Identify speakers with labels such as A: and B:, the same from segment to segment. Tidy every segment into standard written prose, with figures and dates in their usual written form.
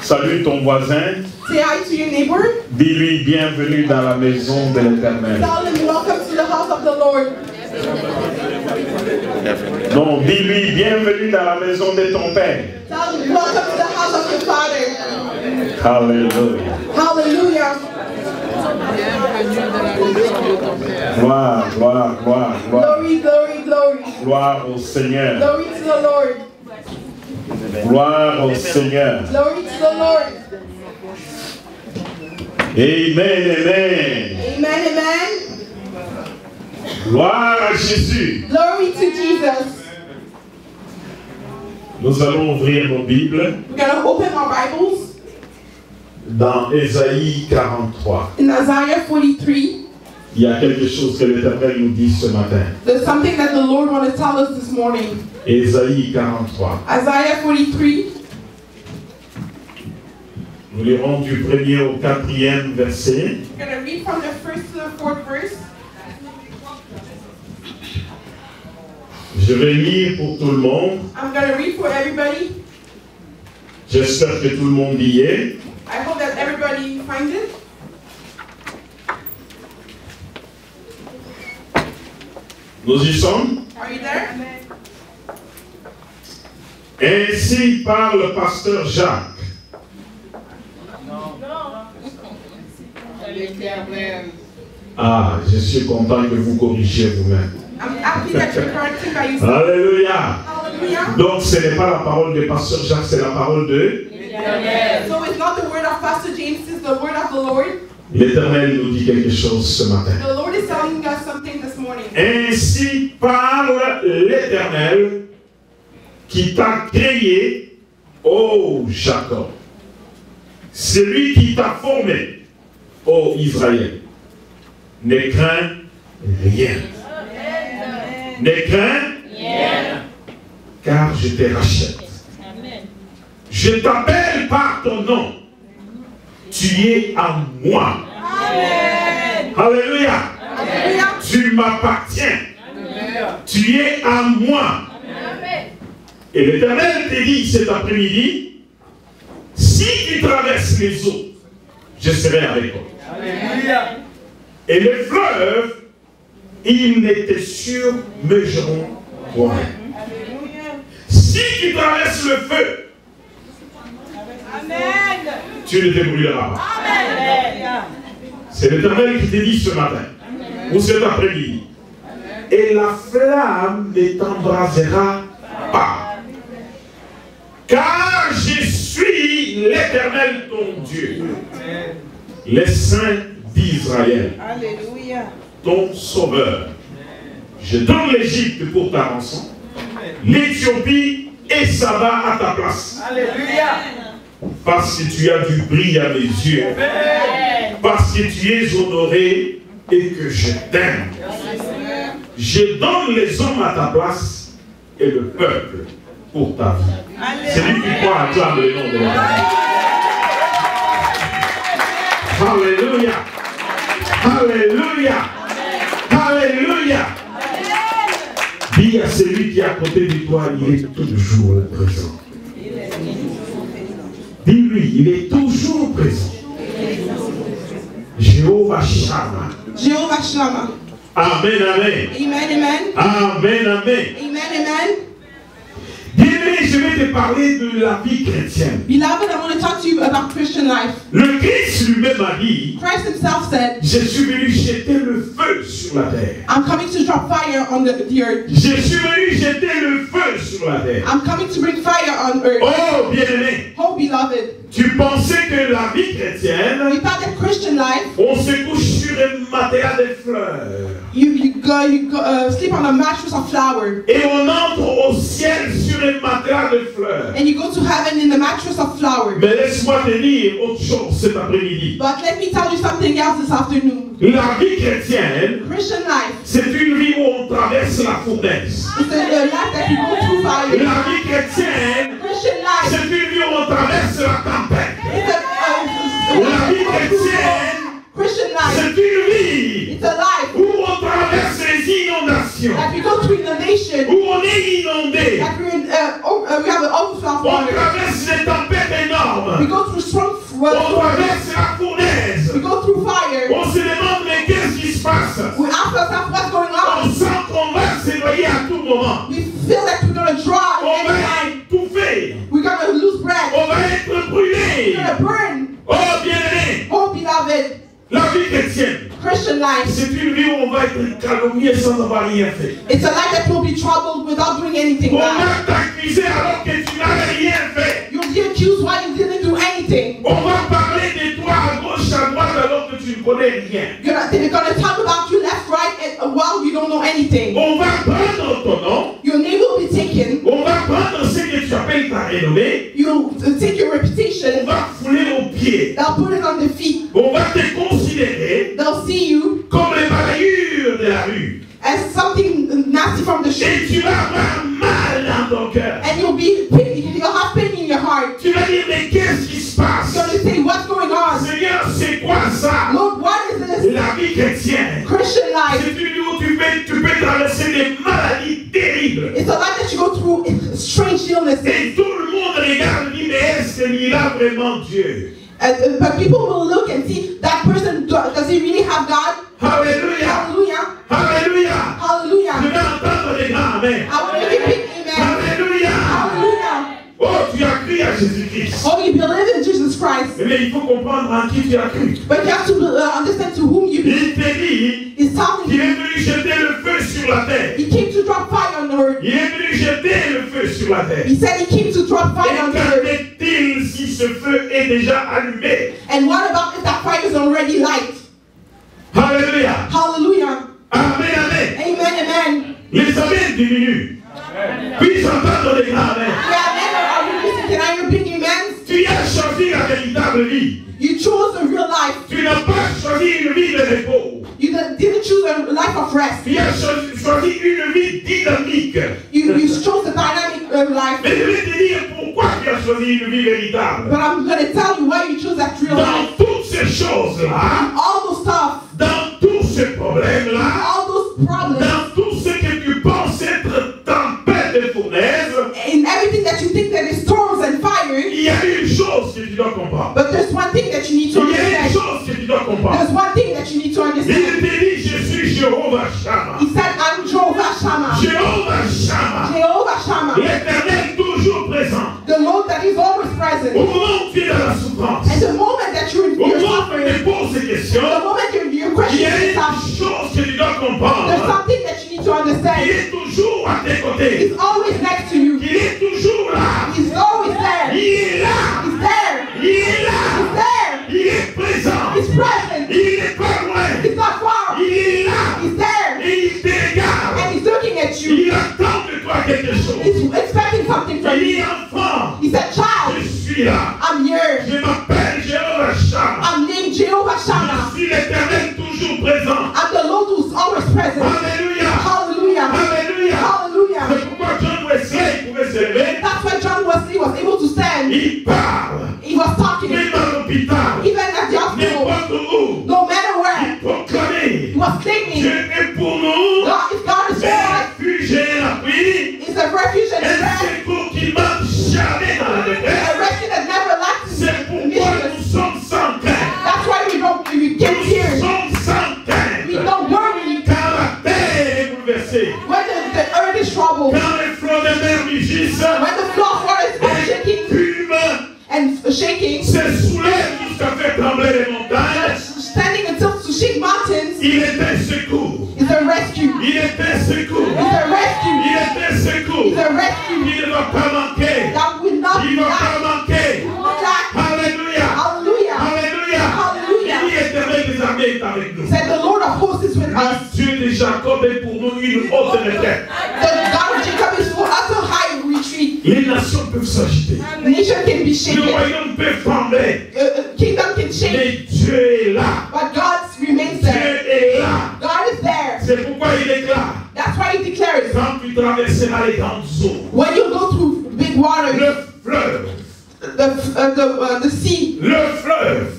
A: Salue ton voisin.
B: Say hi to your neighbor.
A: Dis-lui bienvenue dans la maison de l'Éternel.
B: Tell him welcome to the house of the Lord.
A: Non, dis-lui bienvenue dans la maison de ton Père.
B: Tell him welcome to the house of your Father.
A: Alléluia.
B: Hallelujah.
A: Gloire, gloire, gloire, gloire.
B: Glory, glory, glory.
A: Gloire au Seigneur.
B: Glory to the Lord.
A: Gloire au Seigneur.
B: Glory to the Lord.
A: Amen, amen.
B: Amen, amen.
A: Gloire à Jésus.
B: Glory to Jesus.
A: Nous allons ouvrir nos Bibles
B: We're going to open our Bibles
A: dans Ésaïe 43.
B: in Isaiah 43.
A: Il y a quelque chose que l'Éternel nous dit ce matin.
B: There's something that the Lord wants to tell us this morning.
A: Ésaïe 43.
B: Isaiah 43.
A: Nous lirons du 1er au 4e verset.
B: We're going to read from the 1st to the 4th verse.
A: Je vais lire pour tout le monde.
B: I'm going to read for everybody.
A: J'espère que tout le monde y est.
B: I hope that everybody finds it.
A: Nous y sommes.
B: Are you there?
A: Ainsi parle le pasteur Jacques. Ah, je suis content que vous corrigiez vous-même.
B: I'm happy that you're correcting by yourself.
A: Alléluia.
B: Hallelujah.
A: Donc ce n'est pas la parole de pasteur Jacques, c'est la parole de
B: So it's not the word of Pastor James, it's the word of the Lord.
A: l'Éternel nous dit quelque chose ce matin.
B: The Lord is telling us something this morning.
A: Ainsi parle l'Éternel qui t'a créé, ô Jacob. Celui qui t'a formé, ô Israël. Ne crains rien. Ne crains rien. Car je te rachète. Je t'appelle par ton nom. Tu es à moi.
B: Amen.
A: Alléluia.
B: Hallelujah.
A: Tu m'appartiens. Tu es à moi. Et l'Éternel te dit cet après-midi, si tu traverses les eaux, je serai avec toi.
C: Alléluia.
A: Et les fleuves, ils ne te submergeront point. Si tu traverses le feu,
B: Amen.
A: tu ne te brûleras pas.
B: Amen.
A: C'est l'Éternel qui te dit ce matin, ou cet après-midi. Et la flamme ne t'embrasera pas. Car je suis l'Éternel ton Dieu, le Saint d'Israël,
B: Alléluia.
A: ton Sauveur. Je donne l'Égypte pour ta rançon, l'Éthiopie et Saba à ta place.
C: Alléluia.
A: Parce que tu as du brillant à mes yeux, parce que tu es honoré et que je t'aime. Je donne les hommes à ta place et le peuple pour ta vie. Celui qui croit acclame le nom de l'Éternel. Alléluia. Alléluia. Alléluia. Dis à celui qui est à côté de toi, il est toujours présent. Dis-lui, il est toujours présent. Jéhovah Shammah.
B: Jehovah Shammah.
A: Amen, amen.
B: Amen, amen.
A: Amen, amen.
B: Amen, amen.
A: Bien-aimé, je vais te parler de la vie chrétienne.
B: Beloved, I want to talk to you about Christian life.
A: Le Christ lui-même a dit,
B: Christ himself said,
A: je suis venu jeter le feu sur la terre.
B: I'm coming to drop fire on the earth.
A: Je suis venu jeter le feu sur la terre.
B: I'm coming to bring fire on earth.
A: Oh, bien-aimé,
B: Oh, beloved.
A: tu pensais que la vie chrétienne,
B: You thought that Christian life,
A: on se couche sur un matelas de fleurs.
B: you go sleep on a mattress of flour.
A: Et on entre au ciel sur un matelas de fleurs.
B: And you go to heaven in the mattress of flour.
A: Mais laisse-moi te dire autre chose cet après-midi.
B: But let me tell you something else this afternoon.
A: La vie chrétienne,
B: Christian life
A: c'est une vie où on traverse la fournaise.
B: is a life that you go through fire.
A: La vie chrétienne,
B: Christian life
A: c'est une vie où on traverse la tempête.
B: is
A: La vie chrétienne,
B: Christian life.
A: c'est une vie
B: It's a life
A: où on traverse les inondations,
B: that we go through inundation.
A: où on est inondé.
B: That we have an overflow of
A: On
B: water.
A: traverse des tempêtes énormes.
B: We go through
A: On traverse la fournaise.
B: We go through fire.
A: On se demande mais qu'est-ce qui se passe?
B: We ask ourselves what's going
A: On
B: on.
A: sent qu'on va se noyer à tout moment.
B: We feel that we're going to dry
A: On va
B: anytime.
A: étouffer.
B: We're going to lose breath.
A: On va être brûlé.
B: We're going to burn.
A: Oh bien-aimé,
B: Oh, beloved,
A: la vie chrétienne,
B: Christian life.
A: c'est une vie où on va être calomnié sans avoir rien fait.
B: It's a life that will be troubled without doing anything
A: On
B: bad.
A: va t'accuser alors que tu n'avais rien fait.
B: You'll be accused while you didn't do anything.
A: On va parler de toi à gauche, à droite alors que tu ne connais rien.
B: They're going to talk about you left, right, and while you don't know anything.
A: On va prendre ton nom.
B: Your name will be taken.
A: On va prendre ce que tu appelles ta renommée.
B: You'll take your
A: On
B: reputation.
A: va fouler aux pieds.
B: They'll put it on the feet.
A: On va te considérer
B: They'll see you
A: comme les balayures de la rue.
B: as something nasty from the
A: Et
B: street.
A: tu vas avoir mal dans ton cœur.
B: And you'll have pain in your heart.
A: Tu vas dire, mais qu'est-ce qui se passe?
B: You're going to say, what's going on?
A: Seigneur, c'est quoi ça?
B: Lord, what is this?
A: La vie chrétienne.
B: Christian life.
A: C'est une vie où tu peux traverser des maladies terribles.
B: It's a life that you go through strange illnesses.
A: Et tout le monde regarde et dit, mais est-ce qu'il a vraiment Dieu?
B: But people will look and see that person, does he really have God?
A: Alléluia!
B: Hallelujah.
A: Alléluia! Je
B: Hallelujah.
A: vais entendre des grands amen.
B: I want to hear big amen.
A: Alléluia!
B: Hallelujah.
A: Oh, tu as cru à Jésus-Christ.
B: Oh, you believe in Jesus Christ.
A: Mais il faut comprendre en qui tu as cru.
B: But you have to understand to whom you believe.
A: Il te dit
B: He's telling
A: qu'il
B: you.
A: est venu jeter le feu sur la terre.
B: He came to drop fire on the earth.
A: Il est venu jeter le feu sur la terre.
B: He said he came to drop fire
A: Et
B: on the
A: qu'en
B: earth.
A: est-il si ce feu est déjà allumé?
B: And what about if that fire is already light?
A: Alléluia!
B: Hallelujah.
A: Amen, amen.
B: Amen, amen.
A: Les amens diminuent. Puis j'entends des grands amen.
B: Yeah, amen. Are we listening? Can I hear big amens?
A: Tu as choisi la véritable vie.
B: You chose a real life.
A: Tu n'as pas choisi une vie de repos.
B: You didn't choose a life of rest.
A: Tu as choisi une vie dynamique.
B: You chose a dynamic life.
A: Mais je vais te dire pourquoi tu as choisi une vie véritable.
B: But I'm going to tell you why you chose that real
A: Dans
B: life.
A: toutes ces choses-là,
B: All those stuff,
A: dans tous ces problèmes-là,
B: all those problems,
A: dans tout ce que tu penses être tempête et fournaise,
B: in everything that you think that is storms and fire,
A: il y a une chose que tu dois comprendre.
B: but there's one thing that you need to
A: Il y a une
B: understand.
A: chose que tu dois comprendre.
B: There's one thing that you need to
A: Il
B: understand.
A: te dit, je suis Jéhovah Shammah.
B: He said, I'm Jehovah Shammah.
A: Jéhovah Shammah.
B: Jehovah Shammah.
A: L'Éternel toujours présent.
B: The Lord that is always present.
A: Au moment où tu es dans la souffrance,
B: And the moment that you're
A: au moment où tu
B: suffering,
A: te poses ces
B: the
A: questions,
B: moment you're
A: il y
B: questioning
A: a une
B: yourself,
A: chose que tu dois
B: there's
A: comprendre.
B: something that you need to
A: Il
B: understand.
A: est toujours à tes côtés.
B: He's always next to you.
A: Il est toujours là.
B: He's always there.
A: Il est là.
B: He's there.
A: Il est là.
B: He's there.
A: Il est présent.
B: He's present.
A: Il n'est pas loin.
B: He's not far.
A: Il est là.
B: He's there.
A: Et il te regarde.
B: And he's looking at you.
A: Il attend de toi quelque chose.
B: He's expecting something from
A: Il
B: you.
A: dit enfant,
B: He said, child,
A: je suis là.
B: I'm here.
A: Je m'appelle Jéhovah Shammah.
B: I'm named Jehovah Shammah.
A: Je suis l'Éternel toujours présent.
B: I'm the Lord who's always present.
A: Alléluia.
B: Hallelujah.
A: Alléluia.
B: Hallelujah.
A: C'est pourquoi John Wesley pouvait se lever.
B: That's why John Wesley was able to stand.
A: Il parle.
B: He was talking.
A: Même à l'hôpital.
B: Even at the hospital.
A: N'importe où.
B: No matter where.
A: Il proclamait.
B: He was claiming.
A: Dieu est pour nous.
B: If God is for us,
A: Un refuge et un appui.
B: it's a refuge and a
A: Un
B: rest.
A: secours qui ne manque jamais dans la
B: A
A: détresse.
B: refuge that never lacks
A: C'est pourquoi nous sommes sans crainte.
B: That's why we get
A: Nous
B: here.
A: sommes sans crainte.
B: We don't worry
A: Car la terre est bouleversée.
B: when the earth is troubled.
A: Quand les flots de mer mugissent,
B: When the floor is
A: et
B: shaking
A: fument,
B: and shaking,
A: se soulèvent jusqu'à faire trembler les montagnes.
B: standing until to shake mountains
A: Il est un secours.
B: is a rescue.
A: Il est un secours.
B: It's a rescue.
A: Il est un secours.
B: It's a rescue
A: Il ne va pas manquer.
B: that will not
A: Il ne va pas
B: lack.
A: manquer.
B: Will not lack.
A: Alléluia.
B: Hallelujah.
A: Alléluia.
B: Hallelujah.
A: Il dit Éternel des armées est avec nous.
B: Said the Lord of hosts is with us.
A: Le Dieu de Jacob est pour nous une haute retraite.
B: The God of Jacob is for us a high retreat.
A: Les nations peuvent s'agiter.
B: Nation can be
A: Le
B: shaken.
A: royaume peut trembler.
B: Kingdom can shake.
A: Mais Dieu est là.
B: But God remains
A: Dieu
B: there.
A: est là.
B: God is there.
A: C'est pourquoi il déclare.
B: That's why he declares,
A: Quand tu traverseras les grandes eaux,
B: when you go through big water,
A: le fleuve,
B: the sea,
A: le fleuve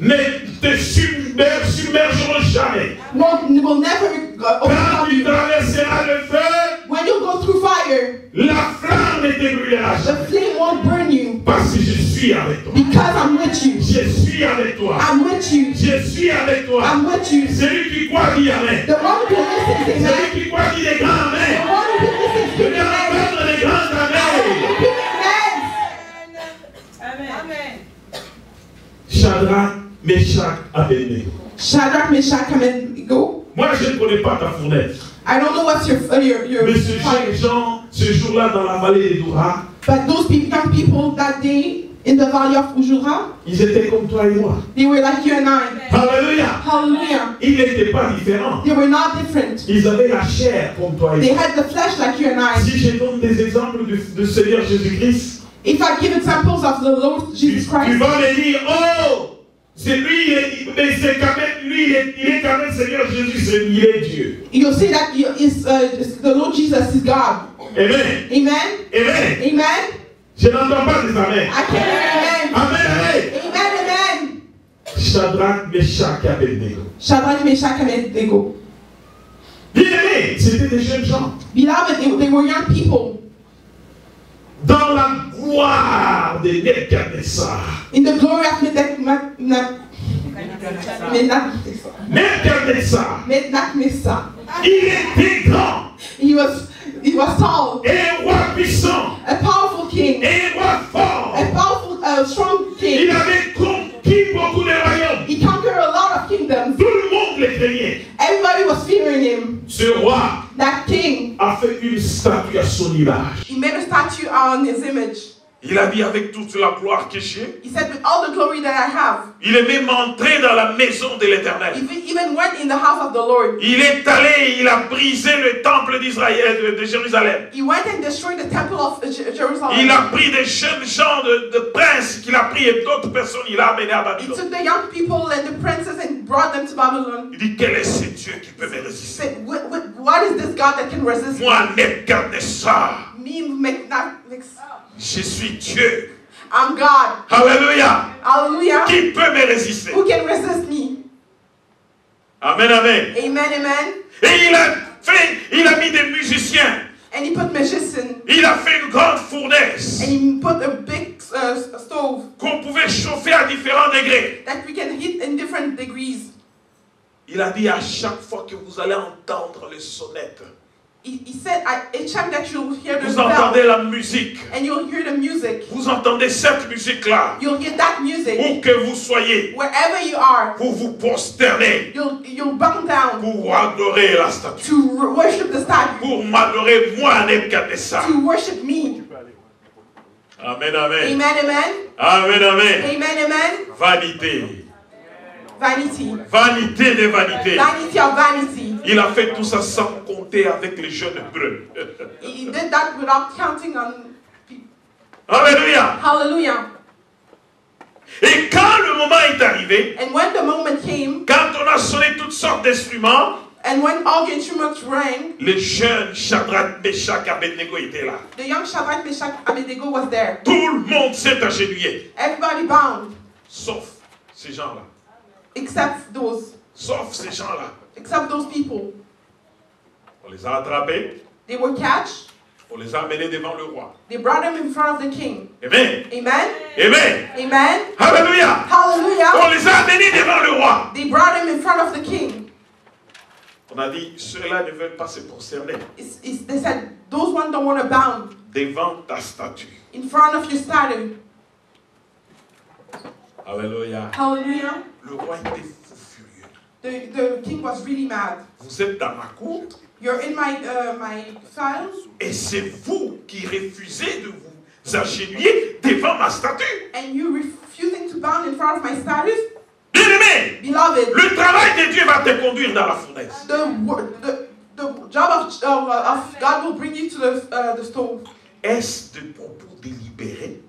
A: ne te submergeront jamais.
B: will never
A: Quand
B: overcome
A: tu
B: you.
A: traverseras le feu,
B: When you go through fire,
A: la flamme ne te brûlera
B: the
A: jamais.
B: flame won't burn you.
A: Parce Parce que je suis avec toi.
B: Because I'm with you.
A: Je suis avec toi.
B: I'm with you.
A: Je suis avec toi.
B: I'm with you.
A: Celui qui croit dit Amen.
B: The one who listens, amen.
A: Celui qui croit dit des grands
B: The
A: Amen.
B: one who listens,
A: Je viens
B: amen.
A: entendre les grands Amen.
B: Amen.
A: Shadrach, Meshach, Abednego.
B: Shadrach, Meshach, Abednego.
A: Moi, je ne connais pas ta fournaise.
B: I don't know what's your
A: Mais ce
B: fire.
A: jeune Jean, ce jour-là, dans la vallée d'Edoura,
B: But those people, young people that day in the valley of Ujura,
A: ils étaient comme toi et moi.
B: they were like you and I.
A: Alléluia.
B: Hallelujah.
A: Ils n'étaient pas différents.
B: They were not different.
A: Ils avaient la chair comme toi et
B: They
A: moi.
B: had the flesh like you and I.
A: Si je donne des exemples de Seigneur Jésus-Christ,
B: If I give examples of the Lord Jesus
A: tu
B: Christ,
A: vas me dire, oh, c'est lui, mais c'est quand même, lui, il est quand même Seigneur Jésus, il est Dieu.
B: you'll say that the Lord Jesus is God.
A: Amen.
B: Amen.
A: Amen.
B: Amen.
A: Je n'entends pas des amen.
B: I can't hear amen.
A: Amen, amen.
B: Amen. Amen.
A: Shadrach, Meshach et Abednego.
B: Shadrach, Meshach, and Abednego.
A: Bien-aimés, c'était des jeunes gens.
B: Beloved, they were young people.
A: Dans la gloire de Nebuchadnezzar.
B: In the glory of Nebuchadnezzar.
A: Il était grand.
B: He was tall,
A: Et un roi puissant.
B: a powerful king,
A: Et un roi fort.
B: a powerful, strong
A: Il
B: king.
A: avait conquis beaucoup de royaumes.
B: He conquered a lot of kingdoms.
A: Tout le monde le craignait.
B: Everybody was fearing him.
A: Ce roi
B: That king,
A: a fait une statue à son image.
B: he made a statue on his image.
A: Il a dit avec toute la gloire que j'ai,
B: He said, with all the glory that I have,
A: il est même entré dans la maison de l'Éternel.
B: he even went in the house of the Lord.
A: Il est allé, il a brisé le temple d'Israël, de Jérusalem.
B: He went and destroyed the temple of Jerusalem.
A: Il a pris des jeunes gens de princes qu'il a pris et d'autres personnes, il a amené à
B: He
A: Babylone.
B: took the young people and the princes and brought them to Babylon.
A: Il dit, quel est ce Dieu qui peut me
B: He
A: résister?
B: said, what is this God that can resist
A: Moi, Nebuchadnezzar,
B: me?
A: je suis Dieu.
B: I'm God.
A: Alléluia.
B: Hallelujah.
A: Qui peut me résister?
B: Who can resist me?
A: Amen, amen.
B: Amen, amen.
A: Et il a mis des musiciens.
B: And he put magician.
A: Il a fait une grande fournaise
B: And he put a big stove
A: qu'on pouvait chauffer à différents degrés.
B: that we can heat in different degrees.
A: Il a dit à chaque fois que vous allez entendre les sonnettes,
B: He said, each time that you'll hear the
A: vous entendez
B: bell
A: la musique,
B: and you'll hear the music,
A: vous entendez cette musique-là,
B: you'll hear that music.
A: où que vous soyez,
B: Wherever you are,
A: vous vous prosternez
B: you'll bow down
A: pour adorer la statue,
B: to worship the statue,
A: pour m'adorer moi, Nebuchadnezzar.
B: to worship me.
A: Amen, amen.
B: Amen, amen.
A: Amen, amen.
B: Amen, amen.
A: Vanité.
B: Vanity.
A: Vanité de vanité.
B: Vanity of vanity.
A: Il a fait tout ça sans compter avec les jeunes bruns.
B: He did that without counting on people.
A: Alléluia.
B: Hallelujah.
A: Et quand le moment est arrivé,
B: And when the moment came,
A: quand on a sonné toutes sortes d'instruments,
B: and when all the instruments rang,
A: les jeunes Shadrach, Meshach, Abednego étaient là.
B: the young Shadrach, Meshach, Abednego was there.
A: Tout le monde s'est agenouillé,
B: Everybody bound,
A: sauf ces gens-là.
B: except those people.
A: On les a attrapés,
B: They were catched.
A: on les a amenés devant le roi.
B: They brought them in front of the king.
A: Amen.
B: Amen.
A: Amen.
B: Amen.
A: Alléluia.
B: Hallelujah.
A: On les a amenés devant le roi.
B: They brought him in front of the king.
A: On a dit, ceux-là ne veulent pas se prosterner
B: They said, those ones don't want to bow
A: devant ta statue.
B: in front of your statue.
A: Alléluia.
B: Hallelujah.
A: Le roi était fou furieux.
B: The king was really mad.
A: Vous êtes dans ma cour
B: You're in my files,
A: et c'est vous qui refusez de vous agenouiller devant ma statue.
B: and you refusing to bow in front of my statues.
A: Bien-aimé,
B: Beloved,
A: le travail de Dieu va te conduire dans la fournaise.
B: the job of God will bring you to the stove.
A: Est-ce des propos délibérés?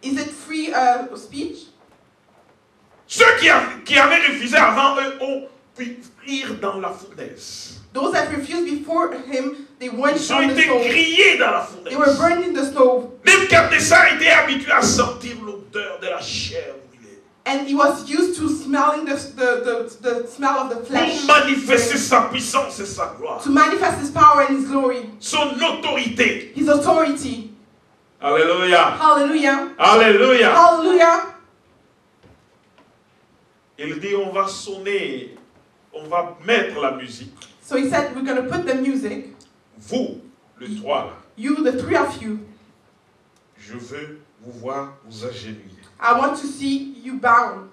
B: Is it free speech?
A: Ceux qui avaient refusé avant eux ont pu fuir dans la fournaise.
B: Those that refused before him, they went
A: Ils ont
B: on the
A: été
B: stove.
A: grillés dans la
B: They were
A: fournaise.
B: burned in the stove.
A: Nebuchadnezzar était habitué à sentir l'odeur de la chair où il est.
B: And he was used to smelling the smell of the flesh.
A: Pour manifester sa puissance et sa gloire.
B: To manifest his power and his glory.
A: Son autorité.
B: His authority.
A: Alléluia.
B: Hallelujah.
A: Alléluia.
B: Hallelujah.
A: Il dit, on va sonner, on va mettre la musique.
B: So he said, we're going to put the music.
A: Vous, les trois là,
B: You, the three of you.
A: je veux vous voir vous agenouiller.
B: I want to see you bound.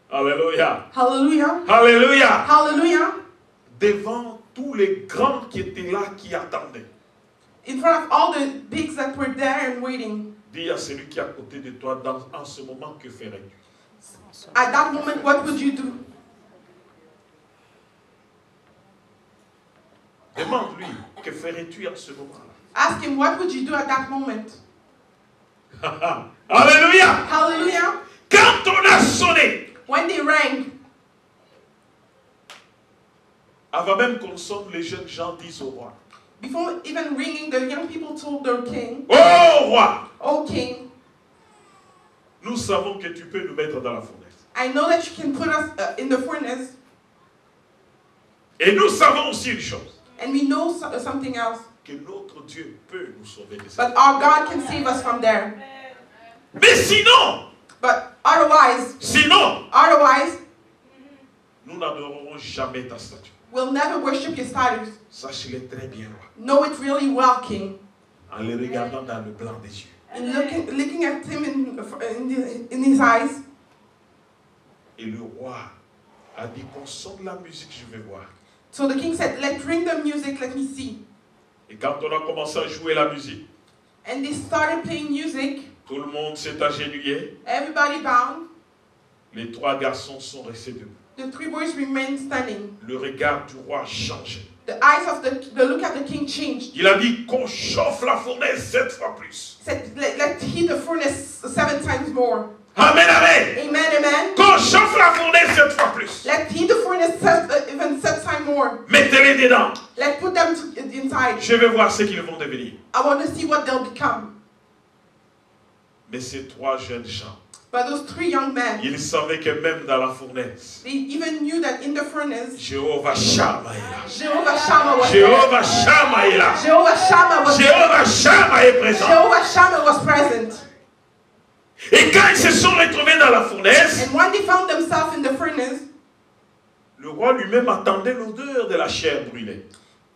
A: Alléluia.
B: Hallelujah.
A: Alléluia.
B: Hallelujah.
A: Devant tous les grands qui étaient là, qui attendaient.
B: In front of all the bigs that were there and waiting.
A: Dis à celui qui est à côté de toi, en ce moment, que ferais-tu?
B: At that moment, what would you do?
A: Demande-lui, que ferais-tu en ce moment-là?
B: Ask him, what would you do at that moment?
A: Alléluia.
B: Hallelujah.
A: Quand on a sonné,
B: When they rang,
A: avant même qu'on sonne, les jeunes gens disent au roi,
B: before even ringing, the young people told their king,
A: oh roi,
B: "Oh king,
A: nous savons que tu peux nous mettre dans la fournaise.
B: I know that you can put us in the furnace,
A: Et nous savons aussi une chose,
B: and we know something else,
A: que notre Dieu peut nous sauver de ça.
B: but our God can save us from there.
A: Mais sinon,
B: But otherwise,
A: nous n'adorerons jamais ta statue.
B: we'll never worship your statues.
A: Sache-le très bien, roi,
B: Know it really well, king."
A: en les regardant dans le blanc des yeux.
B: And looking at him in his eyes.
A: Et le roi a dit qu'on sonne la musique, je vais voir.
B: So the king said, "Let's ring the music, let me see."
A: Et quand on a commencé à jouer la musique,
B: And they started playing music.
A: tout le monde s'est agenouillé.
B: Everybody bound.
A: Les trois garçons sont restés debout.
B: The three boys remained standing.
A: Le regard du roi a changé.
B: The eyes of the look at the king changed.
A: Il a dit qu'on chauffe la fournaise 7 fois plus.
B: He said, let's heat the furnace 7 times more.
A: Amen, amen.
B: Amen, amen.
A: Qu'on chauffe la fournaise 7 fois plus.
B: Let's heat the furnace even 7 times more.
A: Mettez-les dedans.
B: Let's put them inside.
A: Je vais voir ce qu'ils vont devenir.
B: I want to see what they'll become.
A: Mais ces trois jeunes gens,
B: But those three young men,
A: ils savaient que même dans la fournaise,
B: they even knew that in the furnace,
A: Jéhovah Shammah est là.
B: Jehovah Shammah was there.
A: Jéhovah Shammah est là.
B: Jehovah Shammah was there.
A: Jéhovah Shammah est présent.
B: Jehovah Shammah was present.
A: Et quand ils se sont retrouvés dans la fournaise,
B: And when they found themselves in the furnace,
A: le roi lui-même attendait l'odeur de la chair brûlée.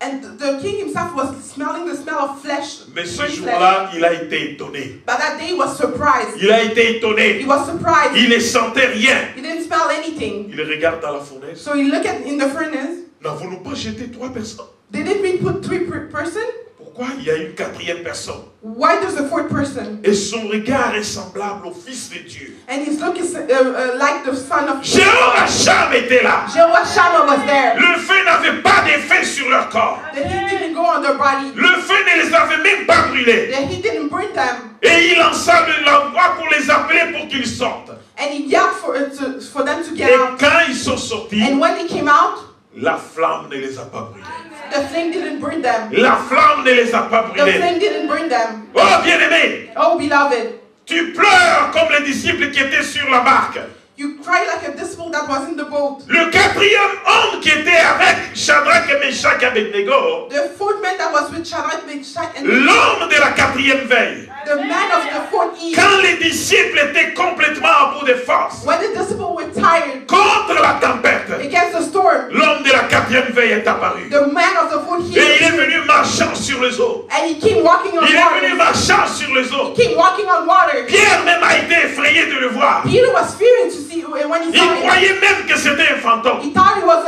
B: and the king himself was smelling the smell of flesh.
A: Mais ce
B: burnt flesh.
A: jour-là, il a été étonné.
B: But that day he was surprised.
A: Il a été
B: He
A: étonné.
B: was surprised.
A: Il ne sentait rien.
B: He didn't smell anything.
A: Il regarde dans la fournaise.
B: So he looked in the furnace.
A: N'avons-nous pas jeté 3 personnes?
B: They didn't really put 3 person.
A: Pourquoi il y a une 4e personne?
B: Why there's a 4th person?
A: Et son regard est semblable au Fils de Dieu.
B: And his look is like the son of
A: Jéhovah Shammah était là.
B: Jehovah Shammah was there.
A: Le feu n'avait pas d'effet sur leur corps.
B: The heat didn't go on their body.
A: Le feu ne les avait même pas brûlés.
B: The heat didn't burn them.
A: Et il lança l'envoi pour les appeler pour qu'ils sortent.
B: And he yelled for them to get
A: Et
B: out.
A: quand ils sont sortis,
B: And when they came out,
A: la flamme ne les a pas brûlés.
B: the flame didn't burn them.
A: La flamme ne les a pas
B: The
A: brûlés.
B: flame didn't burn them.
A: Oh bien-aimé,
B: Oh, beloved,
A: tu pleures comme les disciples qui étaient sur la barque.
B: you cry like a disciple that was in the boat.
A: Le 4e homme qui était avec Shadrach et Meshach et Abednego,
B: The 4th man that was with Shadrach, Meshach, and
A: l'homme de la 4e veille.
B: the man of the 4th eve.
A: Quand les disciples étaient complètement à bout de force
B: When the disciples were tired
A: contre la tempête,
B: against the storm,
A: l'homme de la 4e veille est apparu.
B: the man of the 4th
A: Et il est
B: eve,
A: venu marchant sur les eaux.
B: and he came walking on
A: Il est venu
B: water.
A: marchant sur les eaux.
B: He came walking on water.
A: Pierre même a été effrayé de le voir.
B: Peter was fearing to see when he
A: Il
B: saw him.
A: croyait même que c'était un fantôme.
B: He thought it was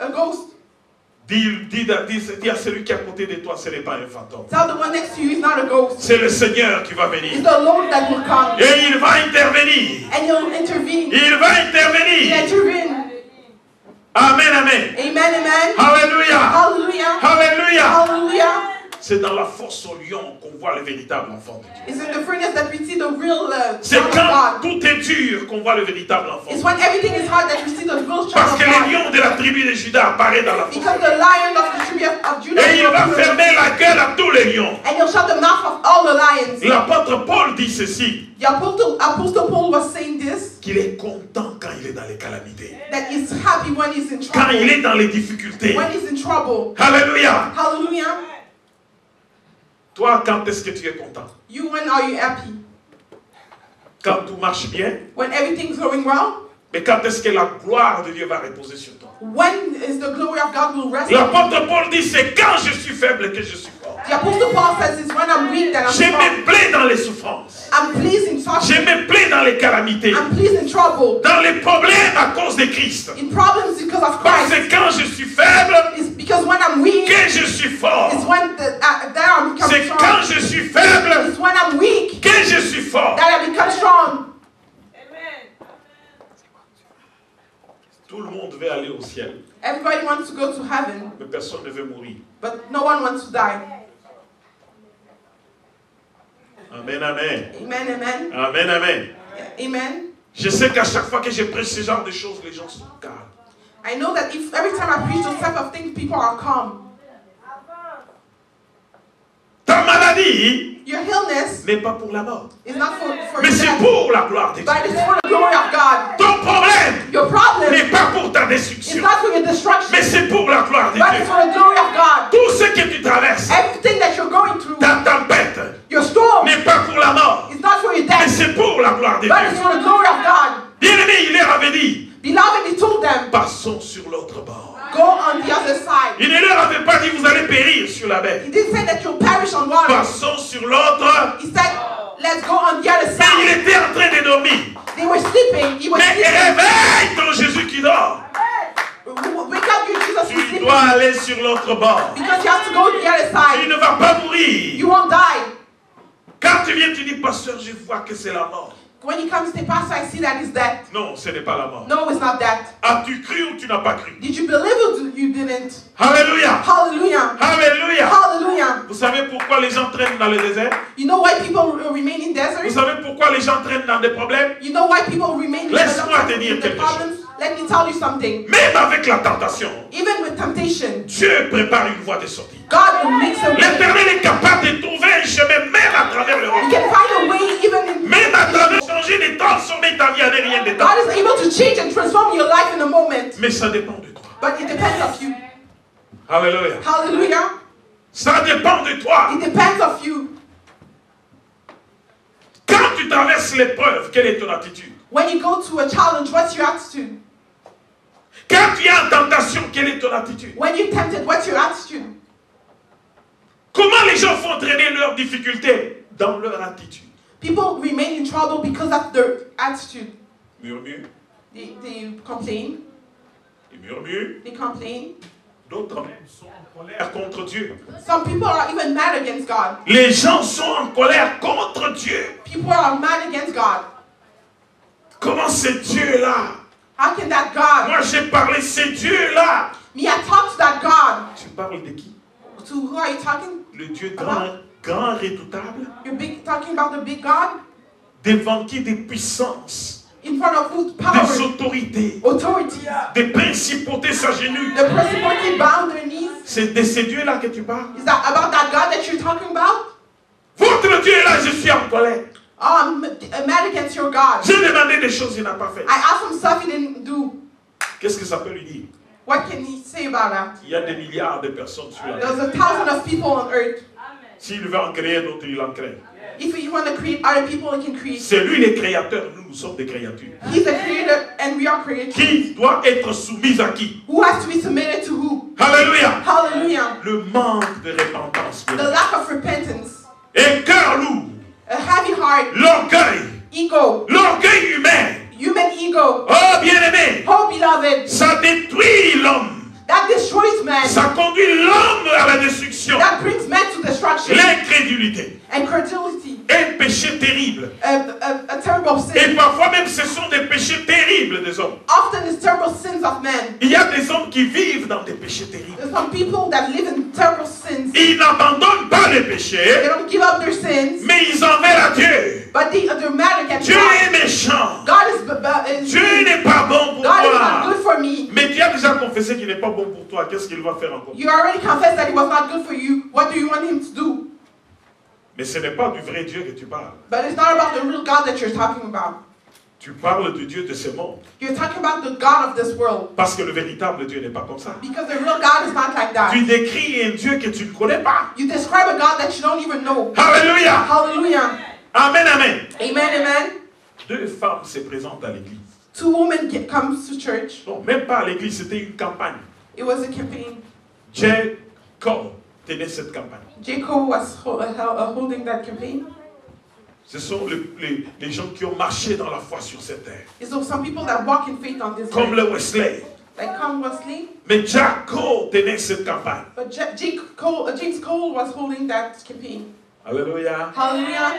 B: a ghost.
A: Dis à celui qui est à côté de toi, ce n'est pas un fantôme.
B: Tell the one next to you he's not a ghost.
A: C'est le Seigneur qui va
B: It's
A: venir.
B: the Lord that will come.
A: Et il va intervenir.
B: And he'll intervene.
A: Il va
B: He'll
A: intervenir.
B: intervene.
A: Amen, amen.
B: Amen, amen.
A: Alléluia.
B: Hallelujah.
A: Alléluia.
B: Hallelujah.
A: C'est dans la force au lion qu'on voit le véritable enfant de Dieu.
B: It's in the furnace that we see the real
A: C'est
B: child of
A: quand
B: God.
A: tout est dur qu'on voit le véritable enfant.
B: It's when everything is hard that we see the real child
A: Parce
B: of
A: que le
B: God.
A: lion de la tribu de Juda apparaît dans la force.
B: Because the lion of the tribe of Judah
A: Et il
B: will
A: va
B: appear.
A: fermer la gueule à tous les lions.
B: And he'll shut the mouth of all the lions.
A: L'apôtre Paul dit ceci,
B: The Apostle Paul was saying this,
A: qu'il est content quand il est dans les calamités.
B: That he's happy when he's in
A: Quand il
B: trouble.
A: est dans les difficultés.
B: When he's in trouble.
A: Alléluia.
B: Hallelujah.
A: Toi, quand est-ce que tu es content?
B: You, when are you happy?
A: Quand tout marche bien.
B: When everything's going well?
A: Mais quand est-ce que la gloire de Dieu va reposer sur toi?
B: When is the glory of God will rest on you?
A: L'apôtre Paul dit, c'est quand je suis faible que je suis fort.
B: The Apostle Paul says it's when I'm weak that I'm
A: Je me
B: strong.
A: plais dans les souffrances.
B: I'm pleased in
A: Je
B: suffering.
A: me plais dans les calamités.
B: I'm pleased in trouble.
A: Dans les problèmes à cause de Christ.
B: In problems because of
A: Parce
B: Christ.
A: que quand je suis faible,
B: It's because when I'm weak,
A: que je suis fort.
B: it's when that I become
A: C'est
B: strong.
A: quand je suis faible,
B: It's when I'm weak
A: que je suis fort.
B: that I become strong.
A: Tout le monde veut aller au ciel,
B: Everybody wants to go to heaven,
A: mais personne ne veut mourir.
B: but no one wants to die.
A: Amen, amen.
B: Amen, amen.
A: Amen, amen.
B: Amen.
A: Je sais qu'à chaque fois que je prêche ce genre de choses, les gens sont calmes.
B: I know that if every time I preach those type of things, people are calm.
A: Ta maladie
B: Your illness
A: n'est pas pour la mort,
B: is not for
A: mais c'est
B: death,
A: pour la gloire de Dieu.
B: but it's for the glory of God.
A: Ton problème
B: Your problem
A: n'est pas pour ta
B: is
A: destruction,
B: not for your destruction,
A: mais c'est pour la gloire de
B: but it's
A: Dieu.
B: for the glory of God.
A: Tout ce que tu traverses,
B: Everything that you're going through,
A: ta tempête,
B: your storm,
A: n'est pas pour la mort,
B: is not for your
A: mais
B: death,
A: c'est pour la gloire de
B: but it's
A: Dieu.
B: for the glory of God.
A: Bien-aimé, il leur avait dit,
B: Beloved, he told them,
A: passons sur l'autre bord.
B: go on the other side.
A: Il ne leur avait pas dit, vous allez périr sur la mer.
B: He didn't say that you'll perish on water.
A: Passons sur l'autre.
B: He said, let's go on the other
A: Mais il
B: side.
A: était en train de dormir.
B: They were sleeping. He was
A: Mais
B: sleeping.
A: réveille ton Jésus qui dort.
B: Wake up, your Jesus who's
A: Tu
B: sleeping.
A: dois aller sur l'autre bord.
B: Because you have to go to the other
A: Tu
B: side.
A: ne vas pas mourir.
B: You won't die.
A: Quand tu viens, tu dis, pasteur, je vois que c'est la mort.
B: When you come to say, Pastor, I see that it's death.
A: Non, ce n'est pas la mort.
B: No, it's not that.
A: As-tu cru ou tu n'as pas cru?
B: Did you believe or you didn't?
A: Alléluia.
B: Hallelujah.
A: Alléluia.
B: Hallelujah.
A: Vous savez pourquoi les gens traînent dans le désert?
B: You know why people remain in
A: Vous
B: desert?
A: savez pourquoi les gens traînent dans des problèmes?
B: You know why people remain in
A: Laisse-moi te dire
B: the
A: quelque
B: problems? Let me tell you something.
A: Même avec la tentation,
B: Even with temptation,
A: Dieu prépare une voie de sortie.
B: God will make a way.
A: L'Éternel est capable de trouver un chemin même à travers le
B: You
A: roc.
B: can find a way even in.
A: Même à travers changer de transformer ta vie en rien de temps.
B: God is able to change and transform your life in a moment.
A: Mais ça dépend de toi.
B: But it depends of you.
A: Alléluia.
B: Hallelujah.
A: Ça dépend de toi.
B: It depends of you.
A: Quand tu traverses l'épreuve, quelle est ton attitude?
B: When you go to a challenge, what's your attitude?
A: Quand tu es en tentation, quelle est ton attitude?
B: When you're tempted, what's your attitude?
A: Comment les gens font traîner leurs difficultés? Dans leur attitude.
B: People remain in trouble because of their attitude.
A: Murmure,
B: They complain.
A: ils murmurent.
B: They complain.
A: D'autres même sont en colère contre Dieu.
B: Some people are even mad against God.
A: Les gens sont en colère contre Dieu.
B: People are mad against God.
A: Comment ce Dieu-là?
B: How can that God?
A: Moi j'ai parlé, ce Dieu-là.
B: Me, I talked to that God.
A: Tu parles de qui?
B: To who are you talking?
A: Le Dieu grand, redoutable,
B: You're talking about the big God?
A: devant qui des puissances,
B: In front of whose
A: des
B: power?
A: autorités,
B: Authority.
A: des principautés s'agenouillent.
B: The principality bound their knees.
A: C'est de ce Dieu-là que tu parles.
B: Is that about that God that you're talking about?
A: Votre Dieu est là, je suis en colère.
B: Oh, I'm mad against your God.
A: J'ai demandé des choses, il n'a pas fait.
B: I asked him stuff he didn't do.
A: Qu'est-ce que ça peut lui dire?
B: What can he say about that?
A: Il y a des milliards de personnes sur la terre.
B: There's 1,000 of people on earth.
A: S'il veut en créer d'autres, il en crée.
B: If you want to create other people, he can create.
A: C'est lui le créateur, nous sommes des créatures.
B: He's the creator and we are created.
A: Qui doit être soumise à qui?
B: Who has to be submitted to who?
A: Alléluia.
B: Hallelujah.
A: Le manque de repentance.
B: The lack of repentance.
A: Un cœur lourd.
B: A heavy heart.
A: L'orgueil.
B: Ego.
A: L'orgueil humain.
B: Human ego.
A: Oh bien-aimé.
B: Oh, beloved.
A: Ça détruit l'homme.
B: That destroys man.
A: Ça conduit l'homme à la destruction.
B: That brings man to destruction.
A: L'incrédulité.
B: And credulity.
A: Un péché terrible.
B: A terrible
A: Et
B: sin.
A: parfois même ce sont des péchés terribles des hommes.
B: Often it's terrible sins of men.
A: Il y a des hommes qui vivent dans des péchés terribles.
B: There's some people that live in terrible sins.
A: Ils n'abandonnent pas les
B: They
A: péchés,
B: don't give up their sins,
A: mais ils en veulent à Dieu.
B: but they're mad against
A: Dieu est
B: God.
A: méchant.
B: God is
A: Dieu n'est pas bon pour
B: God is not
A: toi.
B: good for me.
A: Mais tu as déjà confessé qu'il n'est pas bon pour toi. Qu'est-ce qu'il va faire encore?
B: You already confessed that he was not good for you. What do you want him to do?
A: Mais ce n'est pas du vrai Dieu que tu parles.
B: But it's not about the real God that you're talking about.
A: Tu parles du Dieu de ce monde.
B: You're talking about the God of this world.
A: Parce que le véritable Dieu n'est pas comme ça.
B: Because the real God is not like that.
A: Tu décris un Dieu que tu ne connais pas.
B: You describe a God that you don't even know.
A: Alléluia.
B: Hallelujah.
A: Amen, amen.
B: Amen, amen.
A: 2 femmes se présentent à l'église.
B: 2 women comes to church.
A: Non, même pas à l'église, c'était une campagne.
B: It was a campaign.
A: J. Cole tenait cette campagne.
B: J. Cole was holding that campaign.
A: Ce sont les gens qui ont marché dans la foi sur cette terre.
B: So some people that walk in faith on this
A: Comme
B: earth.
A: le Wesley.
B: Like come Wesley.
A: Mais Jack Cole tenait cette campagne.
B: But James Cole was holding that campaign.
A: Alléluia.
B: Hallelujah.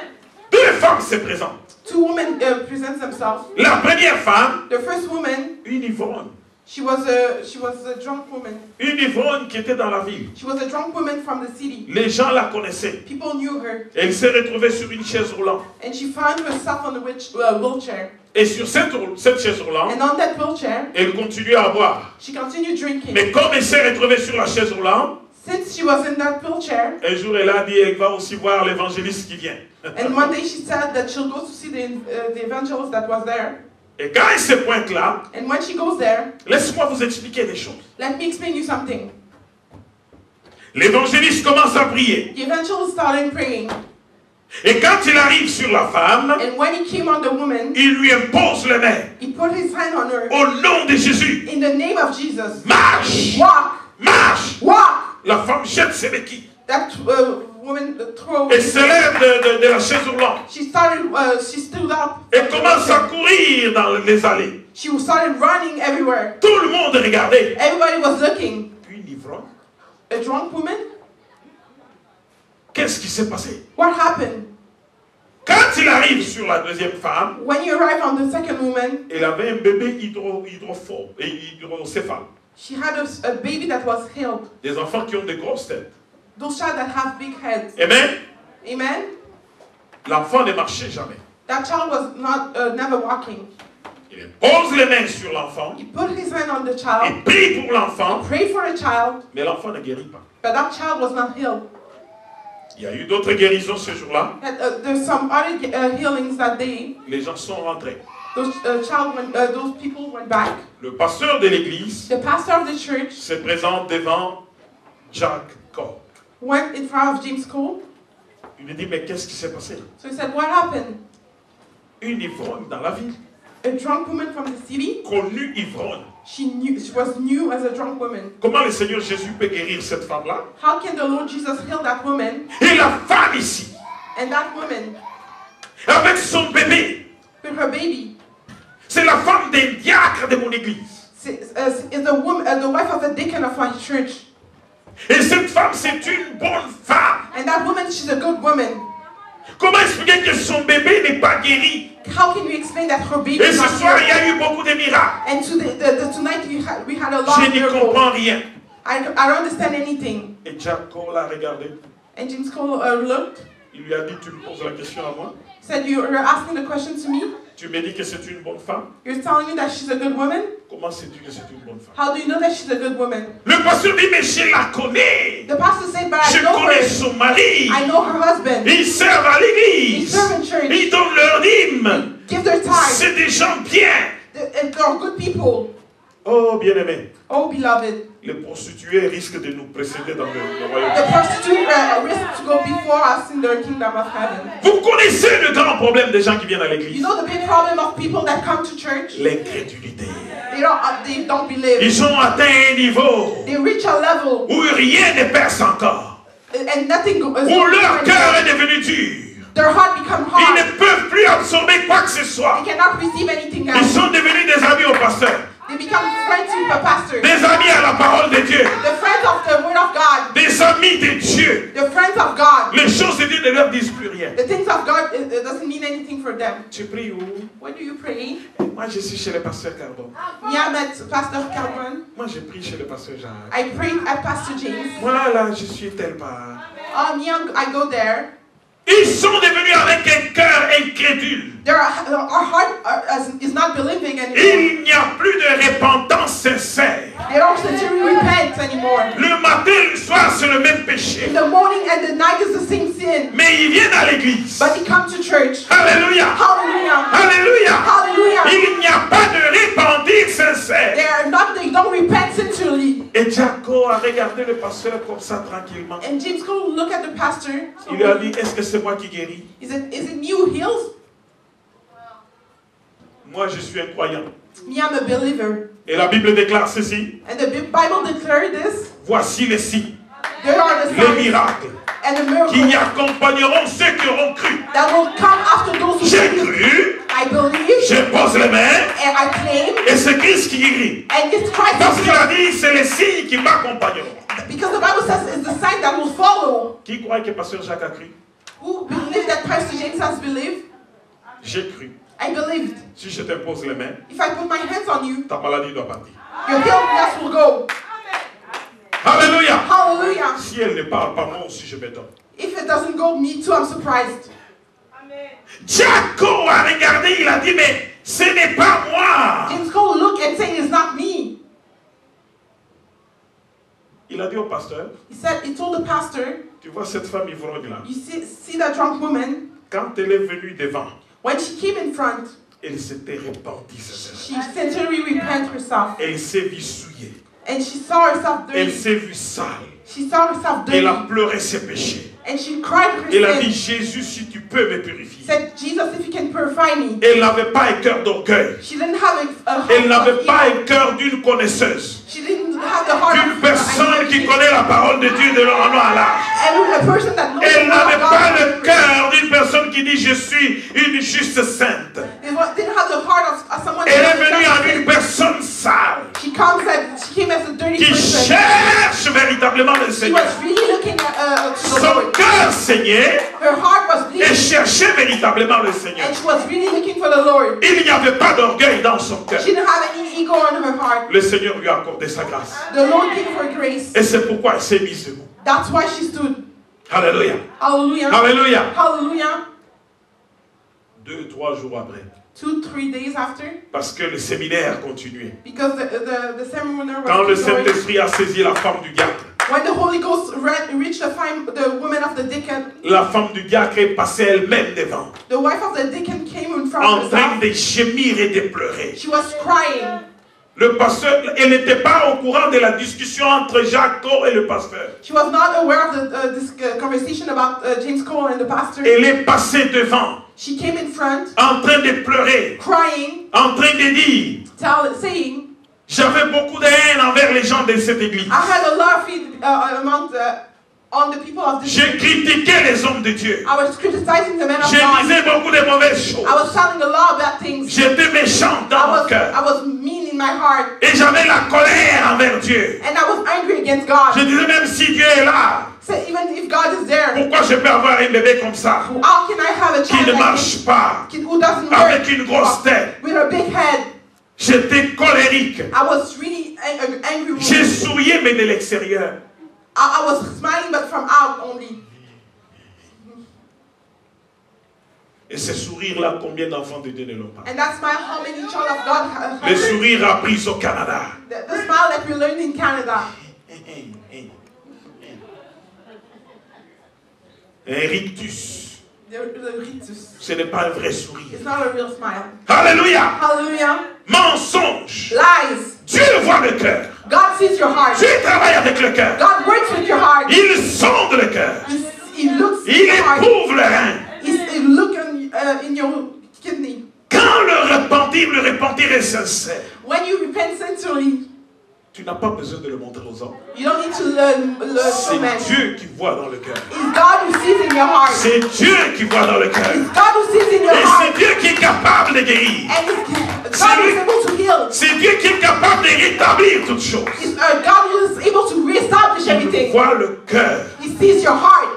A: 2 femmes se présentent.
B: 2 women present themselves.
A: La première femme,
B: The first woman,
A: une ivrogne.
B: she was a drunk woman.
A: Une ivrogne qui était dans la ville.
B: She was a drunk woman from the city.
A: Les gens la connaissaient.
B: People knew her.
A: Elle s'est retrouvée sur une chaise roulante.
B: And she found herself on a wheelchair.
A: Et sur cette chaise roulante,
B: And on that wheelchair,
A: elle continuait à boire.
B: she continued drinking.
A: Mais comme elle s'est retrouvée sur la chaise roulante,
B: Since she was in that wheelchair,
A: un jour elle a dit, elle va aussi voir l'évangéliste qui vient.
B: and one day she said that she'll go to see the evangelist that was there.
A: Et quand elle se pointe là,
B: And when she goes there,
A: laisse-moi vous expliquer des choses.
B: let me explain you something.
A: L'évangéliste commence à prier.
B: The evangelist started praying.
A: Et quand il arrive sur la femme,
B: And when he came on the woman,
A: il lui impose les mains.
B: he put his hand on her.
A: Au nom de Jésus,
B: In the name of Jesus.
A: marche,
B: Walk!
A: marche.
B: Walk!
A: La femme jette ses béquilles.
B: That woman threw.
A: Elle se lève de la chaise roulante.
B: She stood up.
A: Elle commence à courir dans les allées.
B: She started running everywhere.
A: Tout le monde regardait.
B: Everybody was looking.
A: Une ivrogne.
B: A drunk woman?
A: Qu'est-ce qui s'est passé?
B: What happened?
A: Quand il arrive sur la deuxième femme,
B: When you arrive on the second woman,
A: elle avait un bébé hydrocéphale.
B: she had a baby that was healed.
A: Des enfants qui ont des grosses têtes.
B: Those child that have big heads.
A: Amen.
B: Amen?
A: L'enfant ne marchait jamais.
B: That child was never walking.
A: Il pose les mains sur l'enfant.
B: He put his hand on the
A: Il
B: child,
A: prie pour l'enfant.
B: prayed for the child,
A: Mais l'enfant ne guérit pas.
B: but that child was not healed.
A: Il y a eu d'autres guérisons ce jour-là.
B: There's some other healings that day.
A: Les gens sont rentrés.
B: Those people went back.
A: Le pasteur de l'église
B: The pastor of the church
A: se présente devant Jack Cole.
B: went in front of James Cole.
A: Il lui dit, mais qu'est-ce qui s'est passé?
B: So he said, what happened?
A: Une ivrogne dans la ville.
B: A drunk woman from the city.
A: Connue ivrogne.
B: She was new as a drunk woman.
A: Comment le Seigneur Jésus peut guérir cette femme-là?
B: How can the Lord Jesus heal that woman?
A: Et la femme ici,
B: And that woman
A: avec son bébé,
B: with her baby
A: c'est la femme d'un diacre de mon église.
B: is the wife of a deacon of my church.
A: Et cette femme, c'est une bonne femme.
B: And that woman, she's a good woman.
A: Comment expliquer que son bébé n'est pas guéri?
B: How can we explain that her baby
A: Et
B: is
A: ce
B: not
A: soir, il y
B: healed?
A: a eu beaucoup de miracles.
B: And tonight we had a lot
A: Je
B: of
A: n'y
B: miracles.
A: comprends rien.
B: I don't understand anything.
A: Et Jack Cole a regardé.
B: And James Cole looked,
A: Il lui a dit, tu me poses la question à moi?
B: said, you're asking the question to me?
A: Tu me dis que c'est une bonne femme?
B: You're telling me that she's a good woman?
A: Comment sais-tu que c'est une bonne femme?
B: How do you know that she's a good woman?
A: Le pasteur dit, mais je la connais.
B: The pastor said, but
A: Je
B: I know
A: connais
B: her.
A: son mari.
B: I know her husband.
A: Ils servent à
B: They
A: l'église.
B: serve in church.
A: Ils donnent leur dîme.
B: Give their time.
A: C'est des gens bien.
B: They're good people.
A: Oh, bien-aimé.
B: Oh, beloved.
A: Les prostituées risquent de nous précéder dans le royaume.
B: The prostitute risk to go before us in the kingdom of heaven.
A: Vous connaissez le grand problème des gens qui viennent à
B: You
A: l'église?
B: know the big problem of people that come to church?
A: L'incrédulité.
B: They don't believe.
A: Ils ont atteint un niveau
B: They reach a level
A: où rien ne perce encore.
B: and nothing goes.
A: Où leur cœur est devenu dur.
B: Their heart become
A: Ils
B: hard.
A: ne peuvent plus absorber quoi que ce soit.
B: They cannot receive anything
A: Ils
B: else.
A: sont devenus des amis au pasteur.
B: They become friends with the pastor.
A: Des amis à la parole de Dieu.
B: The friends of the word of God.
A: Des amis de Dieu.
B: The friends of God.
A: Les choses de Dieu ne leur disent plus rien.
B: The things of God, it doesn't mean anything for them.
A: Tu pries où?
B: When do you pray?
A: Moi, je suis chez le pasteur Carbon.
B: Yeah, I met Pastor Calvin.
A: Moi, je prie chez le pasteur Jacques.
B: I prayed at Pastor James.
A: Moi, là, je suis tel part.
B: I go there.
A: Ils sont devenus avec un cœur incrédule.
B: Our heart is not believing anymore.
A: Il n'y a plus de repentance sincère.
B: They don't sincerely repent anymore.
A: Le matin et le soir, c'est le même péché.
B: In the morning and the night is the same sin.
A: Mais ils viennent à l'église.
B: But they come to church.
A: Alléluia.
B: Hallelujah.
A: Alléluia.
B: Hallelujah. you don't repent sincerely.
A: Et Jaco a regardé le pasteur comme ça tranquillement.
B: And James Cole looked at the pastor.
A: Il lui a dit, est-ce que c'est moi qui guéris?
B: Is it me who heals?
A: Moi, je suis un croyant.
B: Me, I'm a believer.
A: Et la Bible déclare ceci.
B: And the Bible declared this.
A: Voici les signes,
B: There are the
A: les
B: signs
A: miracles
B: and the
A: qui y
B: miracles
A: accompagneront ceux qui auront cru.
B: that will come after those who
A: J'ai
B: believe.
A: cru,
B: I believe
A: je pose les mains
B: and I claim,
A: et c'est Christ qui guérit.
B: and it's Christ.
A: Parce qu'il a dit, c'est les signes qui m'accompagneront.
B: Because the Bible says it's the sign that will follow.
A: Qui croit que pasteur Jacques a cru?
B: Who believe that Pastor James has believed?
A: J'ai cru.
B: I believed.
A: Si je t'impose les mains,
B: If I put my hands on you,
A: ta maladie doit partir.
B: your illness will go.
A: Alléluia.
B: Hallelujah.
A: Si elle ne parle pas, moi aussi je m'étonne.
B: If it doesn't go, me too, I'm surprised.
A: Jaco a regardé, il a dit, mais ce n'est pas moi.
B: James Cole looked and said, it's not me.
A: Il a dit au pasteur,
B: He told the pastor,
A: tu vois cette femme ivrogne là,
B: you see that drunk woman?
A: quand elle est venue devant,
B: When she came in front,
A: elle s'était répandue ses
B: she sincerely repented herself.
A: Elle s'est vue souillée.
B: And she saw herself
A: Elle
B: dirty.
A: s'est vue sale.
B: She saw herself dirty.
A: Elle a pleuré ses péchés.
B: And she cried her
A: Elle a dit,
B: sin.
A: Jésus, si tu peux me purifier.
B: Said, Jesus, if you can purify me.
A: Elle n'avait pas un cœur d'orgueil.
B: She didn't have a heart
A: Elle n'avait
B: of
A: pas
B: evil.
A: un cœur d'une connaisseuse.
B: She didn't have the heart
A: D'une
B: of
A: personne qui connaît la parole de Dieu de long en large.
B: and a person that knows
A: Elle
B: the word
A: n'avait
B: of
A: pas
B: God.
A: le cœur d'une personne qui dit, je suis une juste sainte.
B: They didn't have the heart of someone
A: Elle est
B: that
A: venue en
B: knows
A: une personne sale,
B: She came as a dirty
A: qui
B: person.
A: cherche véritablement le
B: She
A: Seigneur.
B: was really looking at to the
A: Son
B: Lord.
A: cœur saignait
B: Her heart was
A: et
B: bleeding,
A: cherchait véritablement le Seigneur.
B: and she was really looking for the Lord.
A: Il n'y avait pas d'orgueil dans son cœur.
B: She didn't have any ego on her heart.
A: Le Seigneur lui a accordé sa grâce.
B: The Lord gave her grace.
A: Et c'est pourquoi elle s'est mise debout.
B: That's why she stood.
A: Alléluia.
B: Hallelujah.
A: Alléluia.
B: Hallelujah.
A: 2-3 jours après.
B: 2-3 days after,
A: Parce que le séminaire continuait.
B: because the seminar
A: Quand le
B: was going.
A: Saint-Esprit a saisi la femme du diacre,
B: When the Holy Ghost reached the woman of the deacon,
A: la femme du diacre est passée elle-même devant,
B: the wife of the deacon came in front
A: en
B: of
A: train
B: herself.
A: de gémir et de pleurer.
B: She was crying.
A: Le pasteur, elle n'était pas au courant de la discussion entre Jaco et le pasteur.
B: She was not aware of this conversation about James Cole and the pastor.
A: Elle est passée devant,
B: She came in front,
A: en train de pleurer,
B: crying,
A: en train de dire,
B: saying,
A: j'avais beaucoup de haine envers les gens de cette église.
B: I had a lot of hate on the people of this
A: J'ai
B: church.
A: critiqué les hommes de Dieu.
B: I was criticizing the men of
A: Je
B: God.
A: disais beaucoup de mauvaises choses.
B: I was telling a lot of bad things.
A: J'étais méchant dans mon cœur.
B: I was mean in my heart.
A: Et j'avais la colère envers Dieu.
B: And I was angry against God.
A: Je disais même si Dieu est là,
B: So even if God is there,
A: pourquoi je peux avoir un bébé comme ça,
B: how can I have a
A: qui
B: child
A: ne
B: like
A: marche
B: this,
A: pas,
B: who doesn't
A: avec
B: work,
A: une grosse tête?
B: with a big head?
A: J'étais colérique.
B: I was really angry.
A: J'ai sourié, mais de l'extérieur.
B: I was smiling, but from out only.
A: Et ce sourire-là, combien d'enfants de Dieu ne l'ont pas?
B: And that smile, how many children of God have
A: Le
B: it?
A: sourire appris au Canada.
B: The smile that we learned in Canada.
A: Un rictus.
B: The rictus.
A: Ce n'est pas un vrai sourire.
B: It's not a real smile.
A: Alléluia.
B: Hallelujah.
A: Mensonge.
B: Lies.
A: Dieu voit le cœur.
B: God sees your heart.
A: Dieu travaille avec le cœur.
B: God works with your heart.
A: Il sonde le cœur.
B: He looks
A: Il
B: in your heart.
A: éprouve le rein.
B: He look in your kidney.
A: Quand le repentir est sincère,
B: When you repent sincerely,
A: tu n'as pas besoin de le montrer aux hommes.
B: you don't need to learn from men.
A: C'est Dieu qui voit dans le cœur.
B: It's God who sees in your heart.
A: C'est Dieu qui voit dans le cœur.
B: It's God who sees in your
A: Et
B: heart.
A: c'est Dieu qui est capable de guérir.
B: And God is able to heal.
A: C'est Dieu qui est capable de rétablir toutes choses.
B: It's God who is able to reestablish
A: Il
B: everything.
A: voit le cœur.
B: He sees your heart.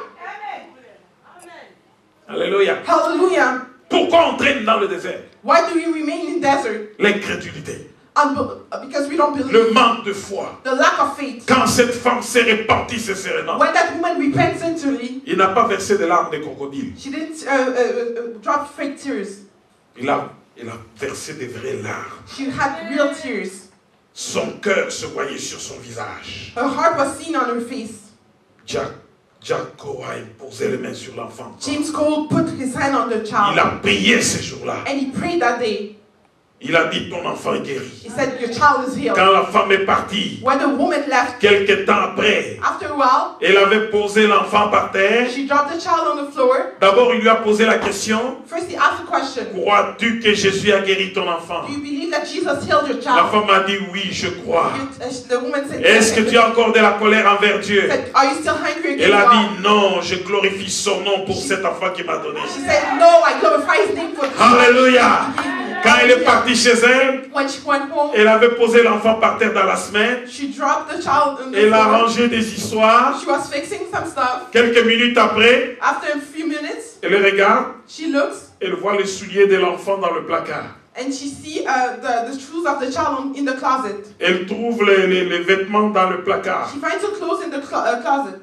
A: Alléluia.
B: Hallelujah.
A: Pourquoi on traîne dans le désert?
B: Why do we remain in desert?
A: L'incrédulité.
B: Because we don't believe.
A: Le manque de foi.
B: The lack of faith.
A: Quand cette femme s'est repentie sincèrement,
B: When that woman repents sincerely,
A: il n'a pas versé de larmes de crocodile.
B: she didn't drop fake tears.
A: Il a versé des vraies larmes.
B: She had real tears.
A: Son cœur se voyait sur son visage.
B: Her heart was seen on her face.
A: Jaco a imposé les mains sur l'enfant.
B: James Cole put his hand on the child.
A: Il a prié ce jour-là.
B: And he prayed that day.
A: Il a dit, ton enfant est guéri.
B: He said, your child is healed.
A: Quand la femme est partie,
B: When the woman left,
A: quelque temps après,
B: after a while,
A: elle avait posé l'enfant par terre.
B: she dropped the child on the floor.
A: D'abord, il lui a posé la question,
B: First, he asked a question.
A: crois-tu que Jésus a guéri ton enfant?
B: Do you believe that Jesus healed your
A: La
B: child?
A: femme a dit, oui, je crois.
B: The woman said,
A: Est-ce que tu as encore de la colère envers Dieu?
B: said, are you still hungry
A: Elle
B: against
A: a
B: God?
A: dit, non, je glorifie son nom pour cet enfant qu'il m'a donné.
B: She said, no, I glorify his name for
A: Alléluia. Quand elle est partie chez elle,
B: When she went home,
A: elle avait posé l'enfant par terre dans la semaine.
B: she dropped the child on the
A: Elle a
B: floor.
A: rangé des histoires.
B: She was fixing some stuff.
A: Quelques minutes après,
B: After a few minutes,
A: elle regarde.
B: she looks
A: Elle voit les souliers de l'enfant dans le placard.
B: and she see the shoes of the child in the closet.
A: Elle trouve les vêtements dans le placard.
B: She finds the clothes in the closet.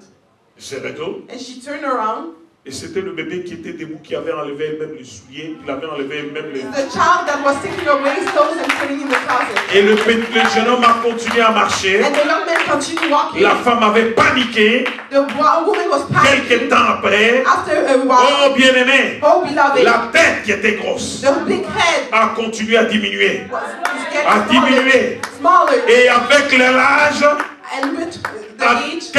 A: Elle se retourne.
B: And she turned around.
A: Et c'était le bébé qui était debout, qui avait enlevé elle-même les souliers, qui avait enlevé elle-même les...
B: The child that was taking away his clothes and putting in the closet.
A: Et le jeune homme a continué à marcher.
B: And the young man continued walking.
A: La femme avait paniqué.
B: The woman was
A: Quelques
B: panicking.
A: temps après,
B: After a while,
A: oh bien-aimé,
B: oh beloved,
A: la tête qui était grosse
B: the big head
A: a continué à diminuer.
B: was
A: A
B: getting
A: diminué.
B: smaller.
A: Et avec l'âge,
B: And with the age,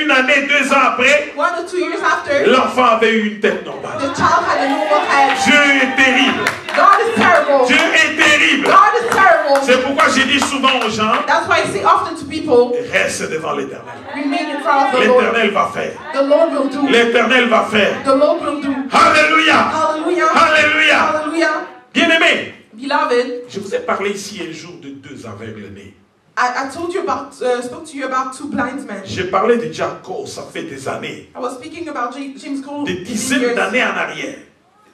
A: une année, 2 ans après,
B: 1 or 2 years after,
A: l'enfant avait eu une tête normale.
B: the child had a normal head.
A: Dieu est terrible.
B: God is terrible.
A: Dieu est terrible.
B: God is terrible.
A: C'est pourquoi je dis souvent aux gens,
B: That's why I say often to people,
A: reste devant l'Éternel.
B: remain in front of the Lord.
A: L'Éternel va faire.
B: The Lord will do.
A: L'Éternel va faire.
B: The Lord will do.
A: Alléluia.
B: Hallelujah.
A: Alléluia.
B: Hallelujah.
A: Bien-aimé,
B: Beloved,
A: je vous ai parlé ici un jour de 2 aveugles-nés.
B: I told you about, spoke to you about 2 blind men.
A: J'ai parlé de Jack Cole, ça fait des années.
B: I was speaking about James Cole.
A: Des dizaines d'années en arrière.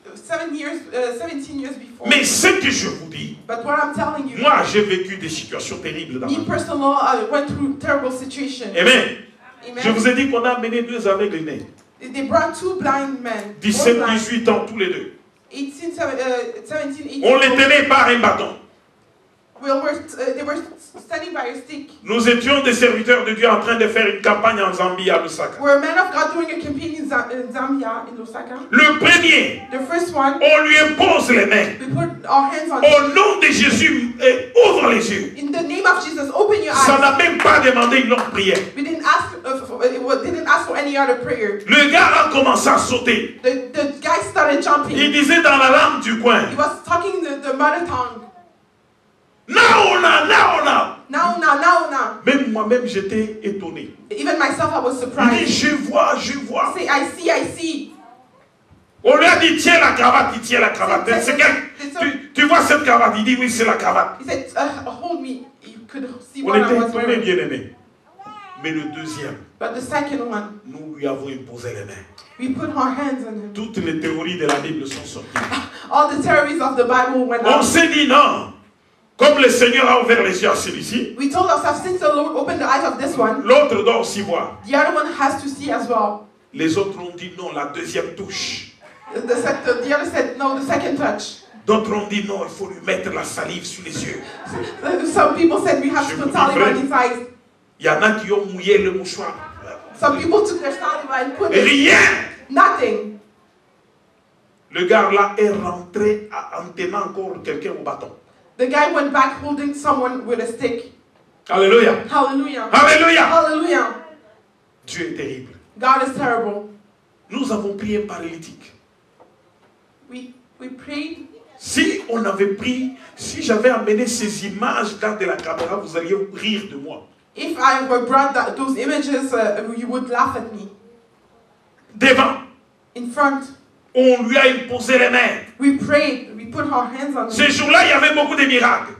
B: 17 years before.
A: Mais ce que je vous dis,
B: But what I'm telling you,
A: moi j'ai vécu des situations terribles dans ma
B: me
A: vie.
B: personally, I went through terrible situations.
A: Amen.
B: Amen.
A: Je vous ai dit qu'on a amené 2 aveugles-nés.
B: They brought 2 blind men.
A: 17,
B: both blind.
A: 18 ans tous les deux.
B: 17, 18.
A: On les tenait par un bâton.
B: They were standing by a stick.
A: Nous étions des serviteurs de Dieu en train de faire une campagne en Zambie, à Lusaka.
B: We're men of God doing a campaign in Zambia, in Lusaka.
A: Le premier,
B: The first one,
A: on lui impose les mains.
B: we put our hands on
A: Au
B: him.
A: nom de Jésus, ouvre les yeux.
B: In the name of Jesus, open your
A: Ça
B: eyes.
A: n'a même pas demandé une longue prière.
B: We didn't ask for any other prayer.
A: Le gars a commencé à sauter.
B: The guy started jumping.
A: Il disait dans la langue du coin,
B: He was talking the mother tongue.
A: Naona, Naona.
B: Now.
A: Même moi-même, j'étais étonné.
B: Even myself, I was
A: Il dit,
B: surprised.
A: je vois.
B: Say, I see.
A: On lui a dit, tiens la cravate, il tient la cravate. Tu vois cette cravate? Il dit, oui, c'est la cravate.
B: He said, hold me. You could see
A: On
B: what I
A: était
B: was
A: étonnés,
B: wearing.
A: bien aimé. Mais le deuxième,
B: But the second one,
A: nous lui avons imposé les mains.
B: we put our hands on him.
A: Toutes les théories de la Bible sont sorties.
B: All the theories of the Bible went
A: On
B: out.
A: s'est dit non. Comme le Seigneur a ouvert les yeux à celui-ci,
B: We told ourselves, since the Lord opened the eyes of this one,
A: l'autre doit aussi voir.
B: the other one has to see as well.
A: Les autres ont dit non, la deuxième touche.
B: The other said, no, the second touch.
A: D'autres ont dit non, il faut lui mettre la salive sur les yeux.
B: Some people said we have
A: Je
B: to
A: vous
B: put
A: dis
B: saliva
A: vrai.
B: on his eyes.
A: Il y en a qui ont mouillé le mouchoir.
B: Some people took their saliva and put it.
A: Rien.
B: Nothing.
A: Le gars là est rentré en tenant encore quelqu'un au bâton.
B: The guy went back holding someone with a stick.
A: Alléluia.
B: Hallelujah.
A: Alléluia.
B: Hallelujah.
A: Dieu est terrible.
B: God is terrible.
A: Nous avons pris un paralytique.
B: We prayed.
A: Si on avait pris, si j'avais amené ces images là de la caméra, vous alliez rire de moi.
B: If I were brought those images, you would laugh at me.
A: Devant,
B: In front,
A: on lui a imposé les mains.
B: we prayed. We put our hands on
A: Ce
B: him.
A: jour-là, il y avait beaucoup de miracles.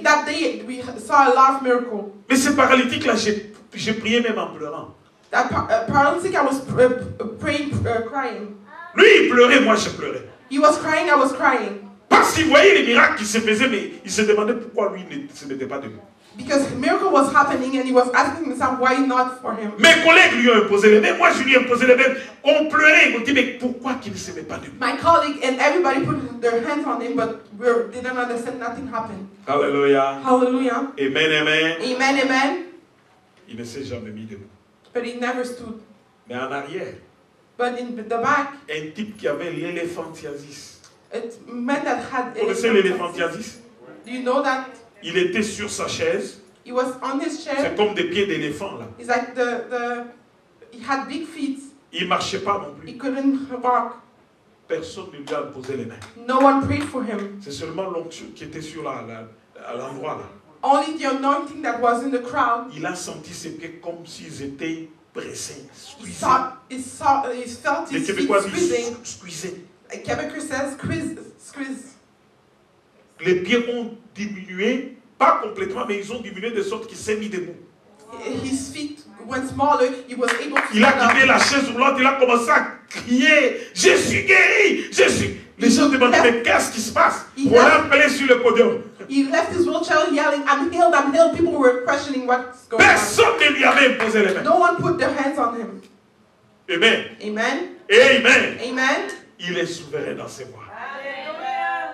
B: That day, we saw a lot of miracles.
A: Mais ce paralytique là, j'ai prié même en pleurant.
B: That paralytic, I was praying, crying.
A: Lui, il pleurait, moi je pleurais.
B: He was crying, I was crying.
A: Parce qu'il voyait les miracles qui se faisaient, mais il se demandait pourquoi lui ne se mettait pas debout.
B: Because miracle was happening and he was asking himself why not for him.
A: Mes collègues lui ont imposé les mains, moi je lui ai imposé les mains. On pleurait, on dit mais pourquoi qu'il ne se met pas debout?
B: My colleague and everybody put their hands on him, but we didn't understand. Nothing happened.
A: Alléluia.
B: Hallelujah.
A: Amen, amen.
B: Amen, amen.
A: Il ne s'est jamais mis debout.
B: But he never stood.
A: Mais en arrière,
B: But in the back,
A: un type qui avait l'éléphantiasis.
B: it meant that had.
A: Vous connaissez l'éléphantiasis?
B: Do you know that
A: Il était sur sa chaise.
B: he was on his
A: C'est
B: chair?
A: comme des pieds d'éléphant là.
B: It's like he had big feet.
A: Il ne marchait pas non
B: He
A: plus.
B: couldn't walk.
A: Personne ne lui a posé les mains.
B: No one prayed for him.
A: C'est seulement l'onction qui était sur à l'endroit là.
B: Only the anointing that was in the crowd.
A: Il a senti ses pieds comme s'ils étaient pressés,
B: He
A: squeezés.
B: felt
A: Les
B: his feet
A: Québécois
B: squeezing.
A: disent squeezés.
B: Quebecer says squeeze.
A: Les pieds ont diminué, pas complètement, mais ils ont diminué de sorte qu'il s'est mis debout.
B: His feet went smaller. He was able to
A: Il a
B: stand
A: quitté
B: up.
A: la chaise roulante, il a commencé à crier, je suis guéri, je suis... Les gens demandaient, mais qu'est-ce qui se passe? On l'a appelé sur le podium.
B: He left his wheelchair yelling, I'm healed, I'm healed. People were questioning what's going on.
A: Personne ne lui avait imposé les mains.
B: No one put their hands on him.
A: Amen.
B: Amen.
A: Amen.
B: Amen.
A: Il est souverain dans ses voies.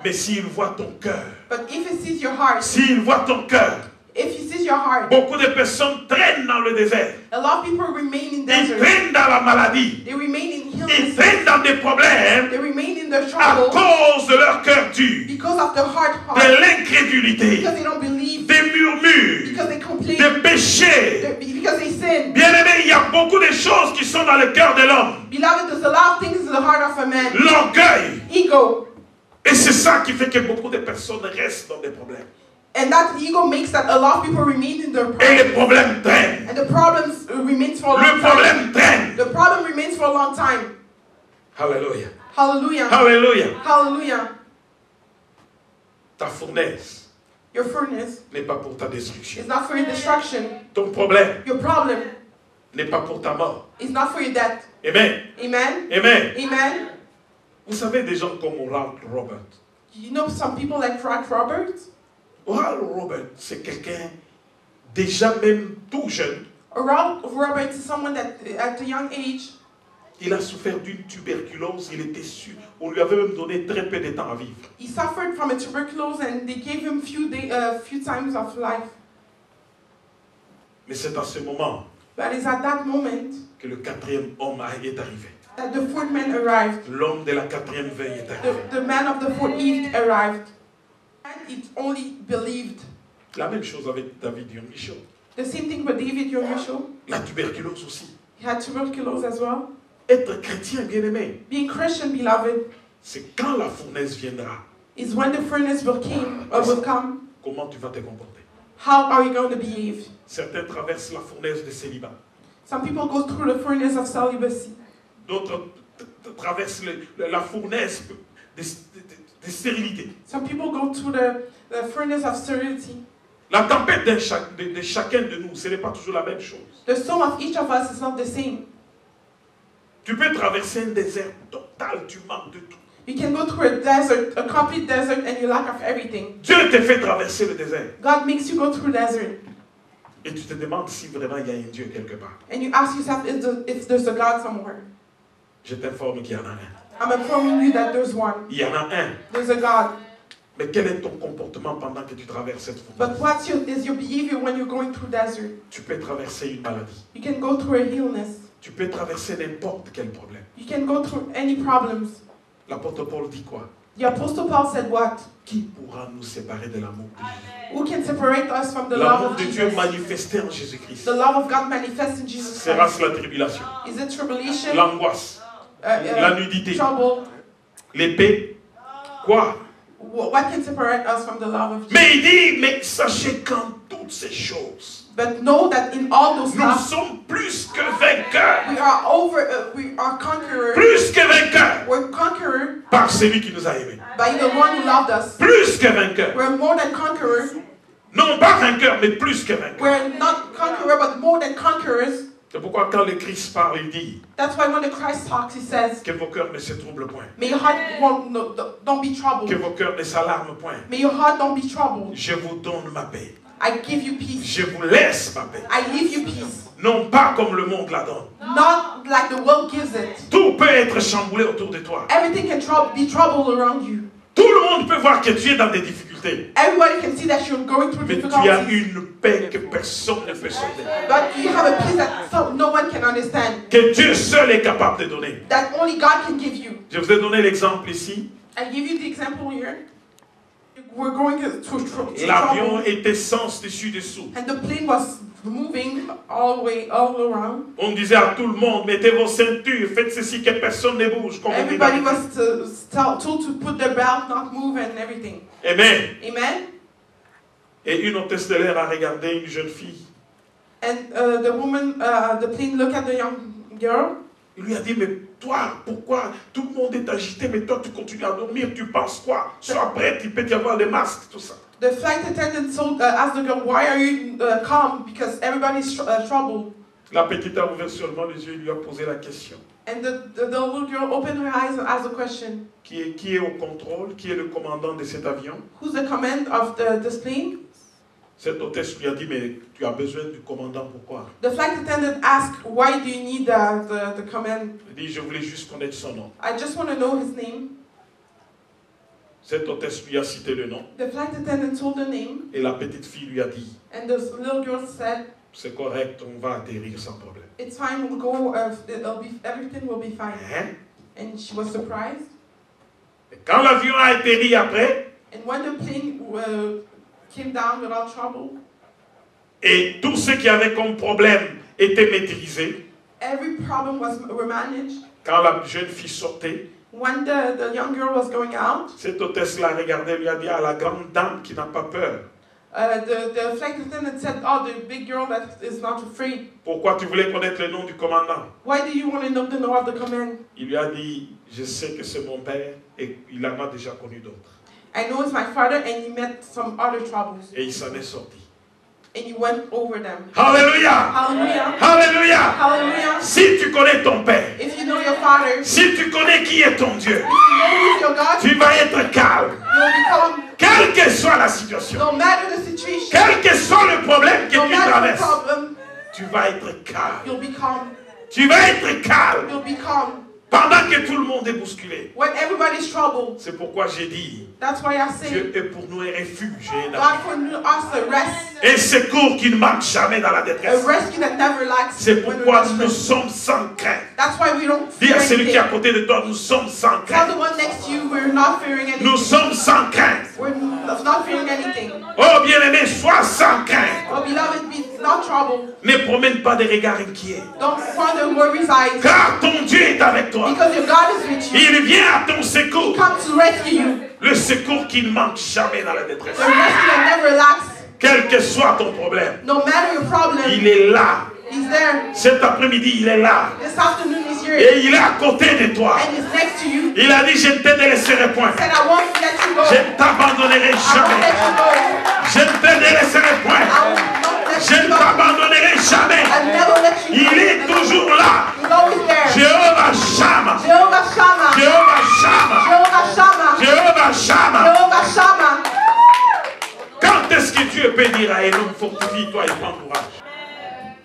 A: Mais s'il voit ton cœur,
B: But if he sees your heart,
A: s'il voit ton cœur,
B: if he sees your heart,
A: beaucoup de personnes traînent dans le désert.
B: a lot of people remain in
A: Ils
B: desert.
A: traînent dans la maladie.
B: They remain in
A: Ils
B: illness.
A: traînent dans des problèmes
B: They remain in their
A: à
B: trouble
A: cause de leur cœur dur,
B: because of their heart,
A: de l'incrédulité,
B: because they don't believe,
A: des murmures,
B: because they complain,
A: des péchés.
B: because they sin.
A: Bien-aimé, il y a beaucoup de choses qui sont dans le cœur de l'homme.
B: Beloved, there's a lot of things in the heart of a man.
A: L'orgueil.
B: Ego.
A: Et c'est ça qui fait que beaucoup de personnes restent dans des problèmes.
B: And that ego makes that a lot of people remain in their
A: Et les
B: problems.
A: problèmes traînent.
B: And the problems remains for a
A: Le
B: long time.
A: problème traîne.
B: The problem remains for a long time.
A: Alléluia.
B: Hallelujah.
A: Alléluia.
B: Hallelujah.
A: Ta fournaise
B: Your furnace
A: n'est pas pour ta destruction.
B: is not for your destruction.
A: Ton problème
B: Your problem
A: n'est pas pour ta mort.
B: is not for your death.
A: Amen.
B: Amen.
A: Amen.
B: Amen.
A: Vous savez des gens comme Oral Robert.
B: You know some people like Frank Roberts?
A: Oral Robert, c'est quelqu'un déjà même tout jeune.
B: Oral Roberts is someone that at a young age,
A: Il a souffert d'une tuberculose. Il était sûr. On lui avait même donné très peu de temps à vivre.
B: he suffered from a tuberculosis and they gave him few times of life.
A: Mais c'est à ce moment
B: But it's at that moment
A: que le quatrième homme est arrivé.
B: that the fourth man arrived.
A: L'homme de la quatrième veille est arrivé.
B: The man of the fourth eve arrived. And it only believed.
A: La même chose avec David Young-Michaud.
B: The same thing with David Young-Michaud.
A: La tuberculose aussi.
B: He had tuberculosis as well.
A: Être chrétien, bien-aimé,
B: Being Christian, beloved,
A: c'est quand la fournaise viendra,
B: is when the furnace will come.
A: comment tu vas te comporter.
B: How are you going to behave?
A: Certains traversent la fournaise de célibat.
B: Some people go through the furnace of celibacy.
A: D'autres traversent la fournaise de stérilité.
B: Some people go through the furnace of sterility.
A: La tempête de chacun de nous, ce n'est pas toujours la même chose.
B: The storm of each of us is not the same.
A: Tu peux traverser un désert total, tu manques de tout.
B: You can go through a desert, a complete desert, and you lack of everything.
A: Dieu te fait traverser le désert.
B: God makes you go through desert.
A: Et tu te demandes si vraiment il y a un Dieu quelque part.
B: And you ask yourself if there's a God somewhere.
A: Je t'informe qu'il y en a un.
B: I'm informing you that there's one.
A: Il y en a un.
B: There's a God.
A: Mais quel est ton comportement pendant que tu traverses cette
B: But
A: fournaise?
B: is your behavior when you're going through desert?
A: Tu peux traverser une maladie.
B: You can go through a illness.
A: Tu peux traverser n'importe quel problème.
B: You can go through any problems.
A: L'apôtre Paul dit quoi?
B: The Apostle Paul said what?
A: Qui pourra nous séparer de l'amour de Jésus?
B: Who can separate us from the love
A: L'amour
B: of
A: de Dieu
B: Jesus?
A: manifesté en Jésus-Christ.
B: The love of God manifests in Jesus
A: Sera-ce
B: Christ.
A: la tribulation,
B: Is it tribulation?
A: l'angoisse, la nudité,
B: Trouble?
A: l'épée? Quoi?
B: What can separate us from the love of Jesus?
A: Mais il dit, mais sachez qu'en toutes ces choses,
B: But know that in all those
A: nous
B: stuff,
A: sommes plus que vainqueurs.
B: we are conquerors.
A: Plus que vainqueurs
B: We're conquerors
A: par celui qui nous a aimés.
B: by the one who loved us.
A: Plus que vainqueurs.
B: We're more than conquerors.
A: Non pas vainqueurs, mais plus que vainqueurs.
B: We're not conquerors, but more than conquerors.
A: C'est pourquoi quand le Christ parle, il dit
B: That's why when the Christ talks, he says,
A: que vos cœurs ne se troublent point.
B: may your heart don't be
A: Que
B: troubled.
A: vos cœurs ne s'alarment point.
B: May your heart don't be troubled.
A: Je vous donne ma paix.
B: I give you peace.
A: Je vous laisse ma paix.
B: I leave you peace.
A: Non pas comme le monde la donne.
B: Not like the world gives it.
A: Tout peut être chamboulé autour de toi.
B: Everything can be troubled around you.
A: Tout le monde peut voir que tu es dans des difficultés.
B: Everybody can see that you're going through
A: Mais tu as
B: difficulties.
A: une paix que personne ne peut sauver.
B: But you have a peace that no one can understand.
A: Que Dieu seul est capable de donner.
B: That only God can give you.
A: Je vous ai donné l'exemple ici.
B: I give you the example here. were going to
A: L'avion
B: trouble.
A: était sens dessus dessous.
B: And the plane was moving all around.
A: On disait à tout le monde, mettez vos ceintures, faites ceci, que personne ne bouge. Comme on dit
B: Everybody
A: d'habitude.
B: was told to put their belt, not move, and everything.
A: Amen.
B: Amen.
A: Et une hôtesse de l'air a regardé une jeune fille.
B: And the woman, the plane looked at the young girl.
A: Il lui a dit, mais toi, pourquoi tout le monde est agité, mais toi tu continues à dormir, tu penses quoi? Sois prête, il peut y avoir des masques, tout ça.
B: The flight attendant asked the girl, why are you calm? Because everybody's troubled.
A: La petite a ouvert seulement les yeux et lui a posé la question.
B: And the little girl opened her eyes and asked a question.
A: Qui est au contrôle? Qui est le commandant de cet avion?
B: Who's the command of this plane?
A: Cette hôtesse lui a dit, mais tu as besoin du commandant, pourquoi?
B: The flight attendant asked, why do you need the command?
A: Elle dit, je voulais juste connaître son nom.
B: I just want to know his name.
A: Cette hôtesse lui a cité le nom.
B: The flight attendant told the name,
A: Et la petite fille lui a dit,
B: and the little girl said,
A: c'est correct, on va atterrir sans problème.
B: it's fine, we'll go, everything will be fine.
A: Hein?
B: And she was surprised.
A: Et quand l'avion a atterri après,
B: And when the plane came down without trouble,
A: et tout ce qui avait comme problème était maîtrisé,
B: every problem were managed.
A: quand la jeune fille sortait,
B: When the young girl was going out,
A: cette hôtesse l'a regardée et lui a dit, ah, la grande dame qui n'a pas peur,
B: the flight attendant said, oh, the big girl that is not afraid.
A: pourquoi tu voulais connaître le nom du commandant?
B: Why do you want to know the name of the command?
A: Il lui a dit, je sais que c'est mon père et il en a déjà connu d'autres.
B: I know it's my father, and he met some other troubles.
A: Et il s'en est sorti.
B: And he went over them.
A: Alléluia!
B: Hallelujah.
A: Alléluia!
B: Hallelujah.
A: Si tu connais ton père,
B: If you know your father, if
A: si tu connais qui est ton Dieu,
B: you know who's your God,
A: tu vas être calme.
B: you'll become,
A: Quelle que soit la situation,
B: no matter the situation,
A: quel que soit le problème que
B: no
A: tu
B: matter the
A: traverses,
B: problem,
A: tu vas être calme.
B: you'll be calm.
A: Tu vas être calme
B: You'll be calm.
A: pendant que tout le monde est bousculé.
B: When everybody's troubled,
A: C'est pourquoi j'ai dit,
B: that's why I say,
A: Dieu est pour nous un refuge et un
B: God
A: abri.
B: for us a rest,
A: Un secours qui ne manque jamais dans la
B: a
A: détresse.
B: rescue that never lacks.
A: C'est
B: when we're
A: pourquoi nous
B: desperate.
A: sommes sans crainte.
B: That's why we don't
A: Dis
B: fear
A: à celui qui est à
B: anything.
A: côté de toi, nous sommes sans
B: Tell
A: crainte.
B: the one next to you, we're not fearing anything.
A: Nous sommes sans crainte.
B: We're not fearing anything.
A: Oh bien-aimé, sois sans crainte.
B: Oh, beloved, be not troubled.
A: Ne promène pas des regards inquiets.
B: Don't find the worries eyes.
A: Car ton Dieu est avec toi.
B: Because your God is with you.
A: Il vient à ton secours.
B: Come to rescue you.
A: Le secours qui ne manque jamais dans la détresse.
B: The rescue that never lacks.
A: Quel que soit ton problème,
B: No matter your problem,
A: il est là.
B: He's there.
A: Cet après-midi, il est là.
B: This afternoon he's here.
A: Et il est à côté de toi.
B: And he's next to you.
A: Il a dit, je ne te délaisserai point.
B: Said, I won't let you go.
A: Je ne t'abandonnerai
B: I won't
A: jamais.
B: let you go.
A: Je ne te délaisserai point.
B: I will not let
A: Je
B: you
A: ne
B: go.
A: t'abandonnerai jamais.
B: I'll never let you go.
A: Il est toujours là.
B: He's always there.
A: Jéhovah Shammah.
B: Jehovah Shammah.
A: Jéhovah Shammah.
B: Jehovah Shammah.
A: Jéhovah Shammah.
B: Jehovah Shammah.
A: Quand est-ce que Dieu peut dire à un homme, fortifie-toi et prends courage?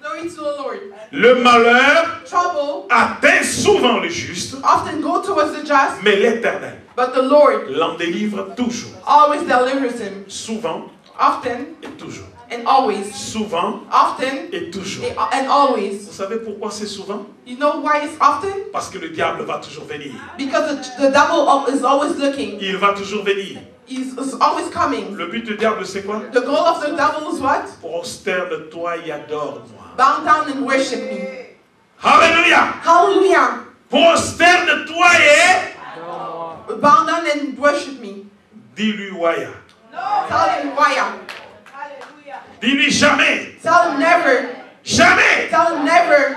B: Glory to the Lord.
A: Le malheur
B: Trouble
A: atteint souvent le juste,
B: often go towards the just,
A: mais l'Éternel
B: but the Lord
A: l'en délivre toujours.
B: always delivers him.
A: Souvent
B: Often
A: et toujours.
B: and always.
A: Souvent
B: Often
A: et toujours.
B: and always.
A: Vous savez pourquoi c'est souvent?
B: You know why it's often?
A: Parce que le diable va toujours venir.
B: Because the devil is always looking.
A: Il va toujours venir.
B: He's always coming.
A: Le but du diable, c'est quoi?
B: The goal of the devil is what?
A: Prosterne-toi et adore-moi.
B: Bow down and worship me.
A: Alléluia!
B: Hallelujah.
A: Prosterne-toi et
B: Bow down and worship me.
A: dis-lui Waya.
B: Tell him why.
A: Dis-lui jamais.
B: Tell him never.
A: Jamais.
B: Tell him never.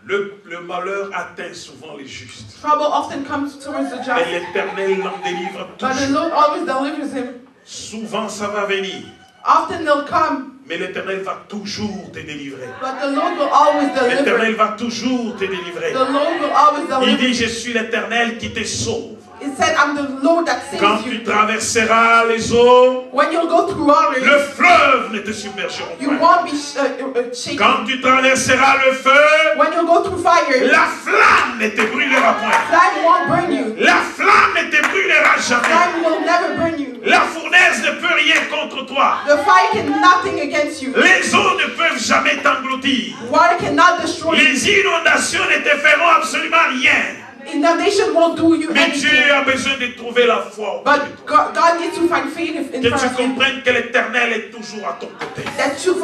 A: Le malheur atteint souvent les justes.
B: Trouble often comes towards the
A: Mais
B: just.
A: l'Éternel l'en délivre
B: But the
A: toujours.
B: Lord always delivers him.
A: Souvent ça va venir.
B: Often they'll come,
A: Mais l'Éternel va toujours te délivrer.
B: but the Lord will always deliver.
A: L'Éternel va toujours te délivrer.
B: The Lord will always
A: Il
B: deliver.
A: dit, je suis l'Éternel qui te sauve.
B: It said, I'm the Lord that
A: Quand
B: saves
A: tu
B: you.
A: traverseras les eaux,
B: When you'll go through
A: le
B: waters,
A: fleuve ne te submergera
B: you
A: point.
B: won't be shaken.
A: Quand tu traverseras le feu,
B: When you'll go through fire,
A: la flamme ne te brûlera point.
B: flame won't burn you.
A: La flamme ne te brûlera jamais.
B: Flame will never burn you.
A: La fournaise ne peut rien contre toi.
B: The fire can nothing against you.
A: Les eaux ne peuvent jamais t'engloutir.
B: Water cannot destroy you.
A: Les inondations ne te feront absolument rien.
B: nation won't do you
A: Mais Dieu
B: anything.
A: a besoin de trouver la foi.
B: But God needs to find faith in
A: Que
B: front
A: tu
B: of you.
A: comprennes que l'Éternel est toujours à ton côté.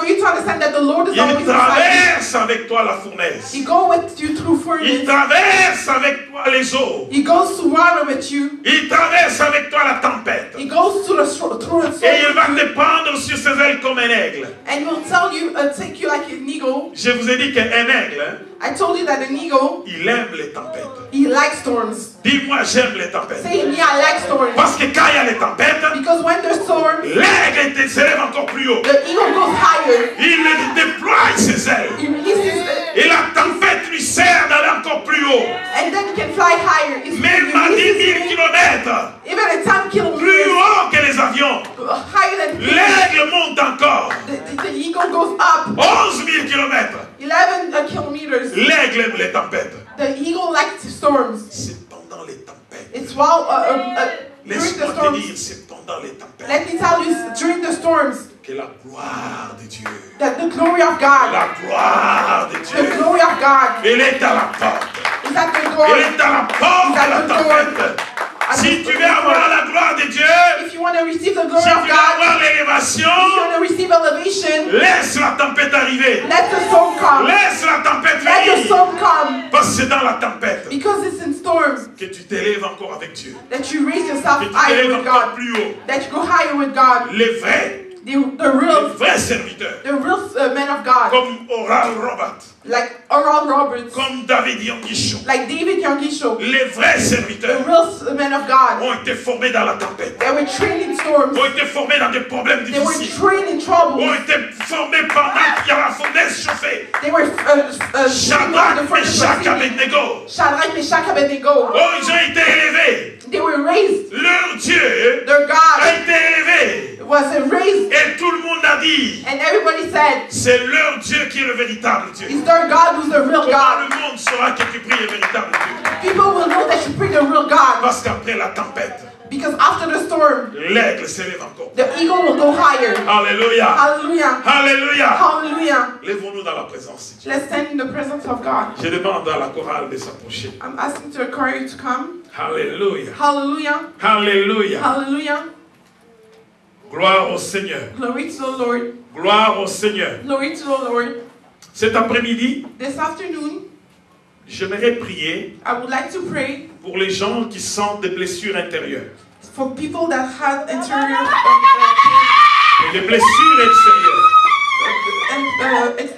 B: For you to understand that the Lord is
A: Il
B: always beside
A: traverse avec toi la fournaise.
B: you. He goes with you through
A: Il
B: furnace.
A: traverse avec toi les eaux.
B: He goes to water with you.
A: Il traverse avec toi la tempête.
B: He goes to through the
A: Et il va
B: storm.
A: te prendre sur ses ailes comme un aigle.
B: And will tell you, take you like an eagle.
A: Je vous ai dit qu'un aigle, hein,
B: I told you that an eagle,
A: il aime les tempêtes.
B: he likes storms.
A: Dis-moi, j'aime les tempêtes.
B: Say me, I like storms.
A: Parce que quand il y a les tempêtes,
B: Because when there's storms,
A: l'aigle s'élève encore plus haut.
B: the eagle goes higher.
A: Il déploie ses ailes.
B: He releases
A: Et la tempête lui sert d'aller encore plus haut.
B: and then he can fly higher.
A: Même à 10 000 kilomètres,
B: Even at 10
A: plus
B: kilometers,
A: haut que les avions.
B: higher than
A: L'aigle monte encore.
B: the eagle goes up
A: 11 000 kilomètres.
B: 11 kilometers.
A: L'aigle aime les tempêtes.
B: The eagle likes storms.
A: C'est pendant les tempêtes.
B: It's while during the
A: Laisse-moi te
B: storms.
A: dire, c'est pendant les tempêtes
B: Let me tell you, during the storms,
A: que la gloire de Dieu,
B: that the glory of God,
A: la gloire de
B: the
A: Dieu,
B: glory of God
A: elle est à la porte.
B: is at the door.
A: Elle est à la porte de la tempête. Si tu veux avoir la gloire de Dieu,
B: If you want to receive the
A: si
B: glory
A: tu
B: of
A: veux
B: God,
A: avoir
B: if you
A: l'élévation,
B: want to receive elevation,
A: laisse la tempête arriver.
B: let the storm come.
A: Laisse la tempête
B: Let the
A: venir.
B: storm come.
A: Parce que c'est dans la tempête
B: Because it's in storms
A: que tu t'élèves encore avec Dieu.
B: that you raise yourself
A: Que tu
B: higher
A: t'élèves
B: with
A: encore
B: God.
A: plus haut.
B: That you go higher with God.
A: Les vrais
B: The real
A: serviteurs.
B: men of God.
A: Comme Oral Robert.
B: Like Oral Roberts.
A: Comme David Yonguicho.
B: Like David Yangisho.
A: Les vrais
B: The
A: serviteurs
B: real men of God.
A: ont été formés dans la tempête.
B: They were trained in storms.
A: Ont été formés dans des problèmes
B: They were
A: difficiles.
B: trained in trouble.
A: Ont été formés pendant qu'il y a la fournaise chauffée.
B: They were
A: Shadrach, Meshach, Abednego.
B: Shadrach, Meshach, Abednego.
A: Oh, ils ont été élevés.
B: They were raised.
A: Leur Dieu
B: Their
A: a
B: God
A: été élevé.
B: was raised.
A: Et tout le monde a dit,
B: And everybody said,
A: c'est leur Dieu qui est le véritable Dieu.
B: it's their God who's the real
A: Comment
B: God.
A: le monde saura que tu pries le véritable Dieu?
B: People will know that you pray the real God.
A: Parce qu'après la tempête,
B: Because after the storm,
A: l'aigle s'élève encore.
B: the eagle will go higher.
A: Alléluia.
B: Hallelujah.
A: Alléluia.
B: Hallelujah.
A: Lèvons-nous dans la présence de Dieu.
B: Let's stand in the presence of God.
A: Je demande à la chorale de s'approcher.
B: I'm asking the choir to come.
A: Alléluia.
B: Hallelujah.
A: Alléluia.
B: Hallelujah.
A: Gloire au Seigneur.
B: Glory to the Lord.
A: Gloire au Seigneur.
B: Glory to the Lord.
A: Cet après-midi,
B: This afternoon,
A: j'aimerais prier
B: I would like to pray
A: pour les gens qui sentent des blessures intérieures.
B: for people that have interior
A: Et des blessures extérieures.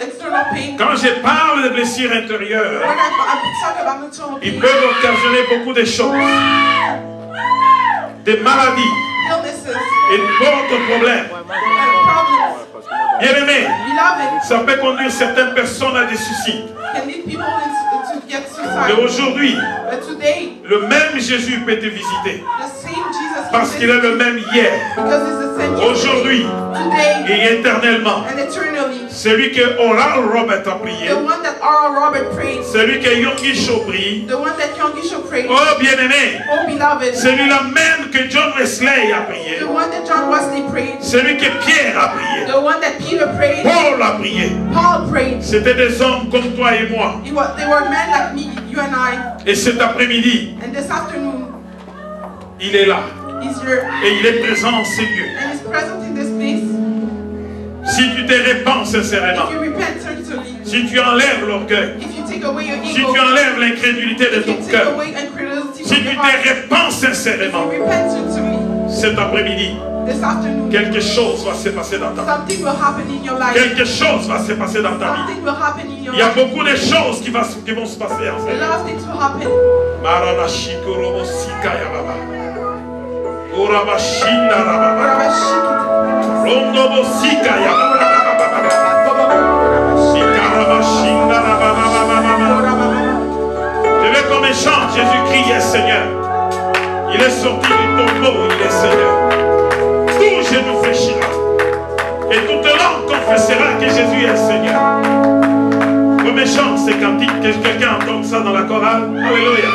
B: external pain.
A: Quand je parle de blessures intérieures,
B: When I talk about internal
A: ils
B: pain,
A: peuvent occasionner beaucoup de choses. Des maladies
B: illnesses,
A: et d'autres problèmes.
B: problems.
A: Bien-aimés,
B: Beloved,
A: ça peut conduire certaines personnes à des suicides.
B: can lead people to get
A: Mais
B: suicide.
A: aujourd'hui,
B: But today,
A: le même Jésus peut te visiter.
B: the same Jesus
A: Parce
B: can
A: qu'il est
B: visit
A: le même hier,
B: because it's the same
A: aujourd'hui
B: yesterday, today,
A: et éternellement.
B: and eternally.
A: Celui que Oral Robert a prié,
B: The one that Oral Robert prayed,
A: celui que Yonguicho prie,
B: the one that Yangisho prayed,
A: oh bien-aimé,
B: oh beloved,
A: celui-là même que John Wesley a prié,
B: the one that John Wesley prayed,
A: celui que Pierre a prié,
B: the one that Peter prayed,
A: Paul a prié.
B: Paul prayed.
A: C'était des hommes comme toi et moi.
B: They were men like me, you and I.
A: Et cet après-midi,
B: And this afternoon,
A: il est là.
B: he's here
A: Et il est présent en ces lieux.
B: and he's present in this place.
A: Si tu te répands sincèrement,
B: If you repent sincerely,
A: si tu enlèves l'orgueil,
B: if you take away your
A: si
B: ego,
A: tu enlèves l'incrédulité de
B: if you
A: ton
B: take
A: cœur,
B: away incredulity
A: si
B: from
A: tu
B: your heart,
A: te répands
B: if
A: sincèrement,
B: you repent sincerely,
A: cet après-midi,
B: this afternoon,
A: quelque chose va se passer dans ta vie.
B: something will happen in your life.
A: Quelque chose va se passer dans ta vie.
B: Something will happen in your
A: Il y a
B: life.
A: beaucoup de choses qui vont se passer en
B: A
A: fait.
B: lot of things will happen.
A: Je vais comme un chant, Jésus-Christ est Seigneur. Il est sorti du tombeau, il est Seigneur. Tout genou fléchira. Et toute langue confessera que Jésus est Seigneur. Comme un chant, c'est cantique, que quelqu'un entende ça dans la chorale. Alléluia.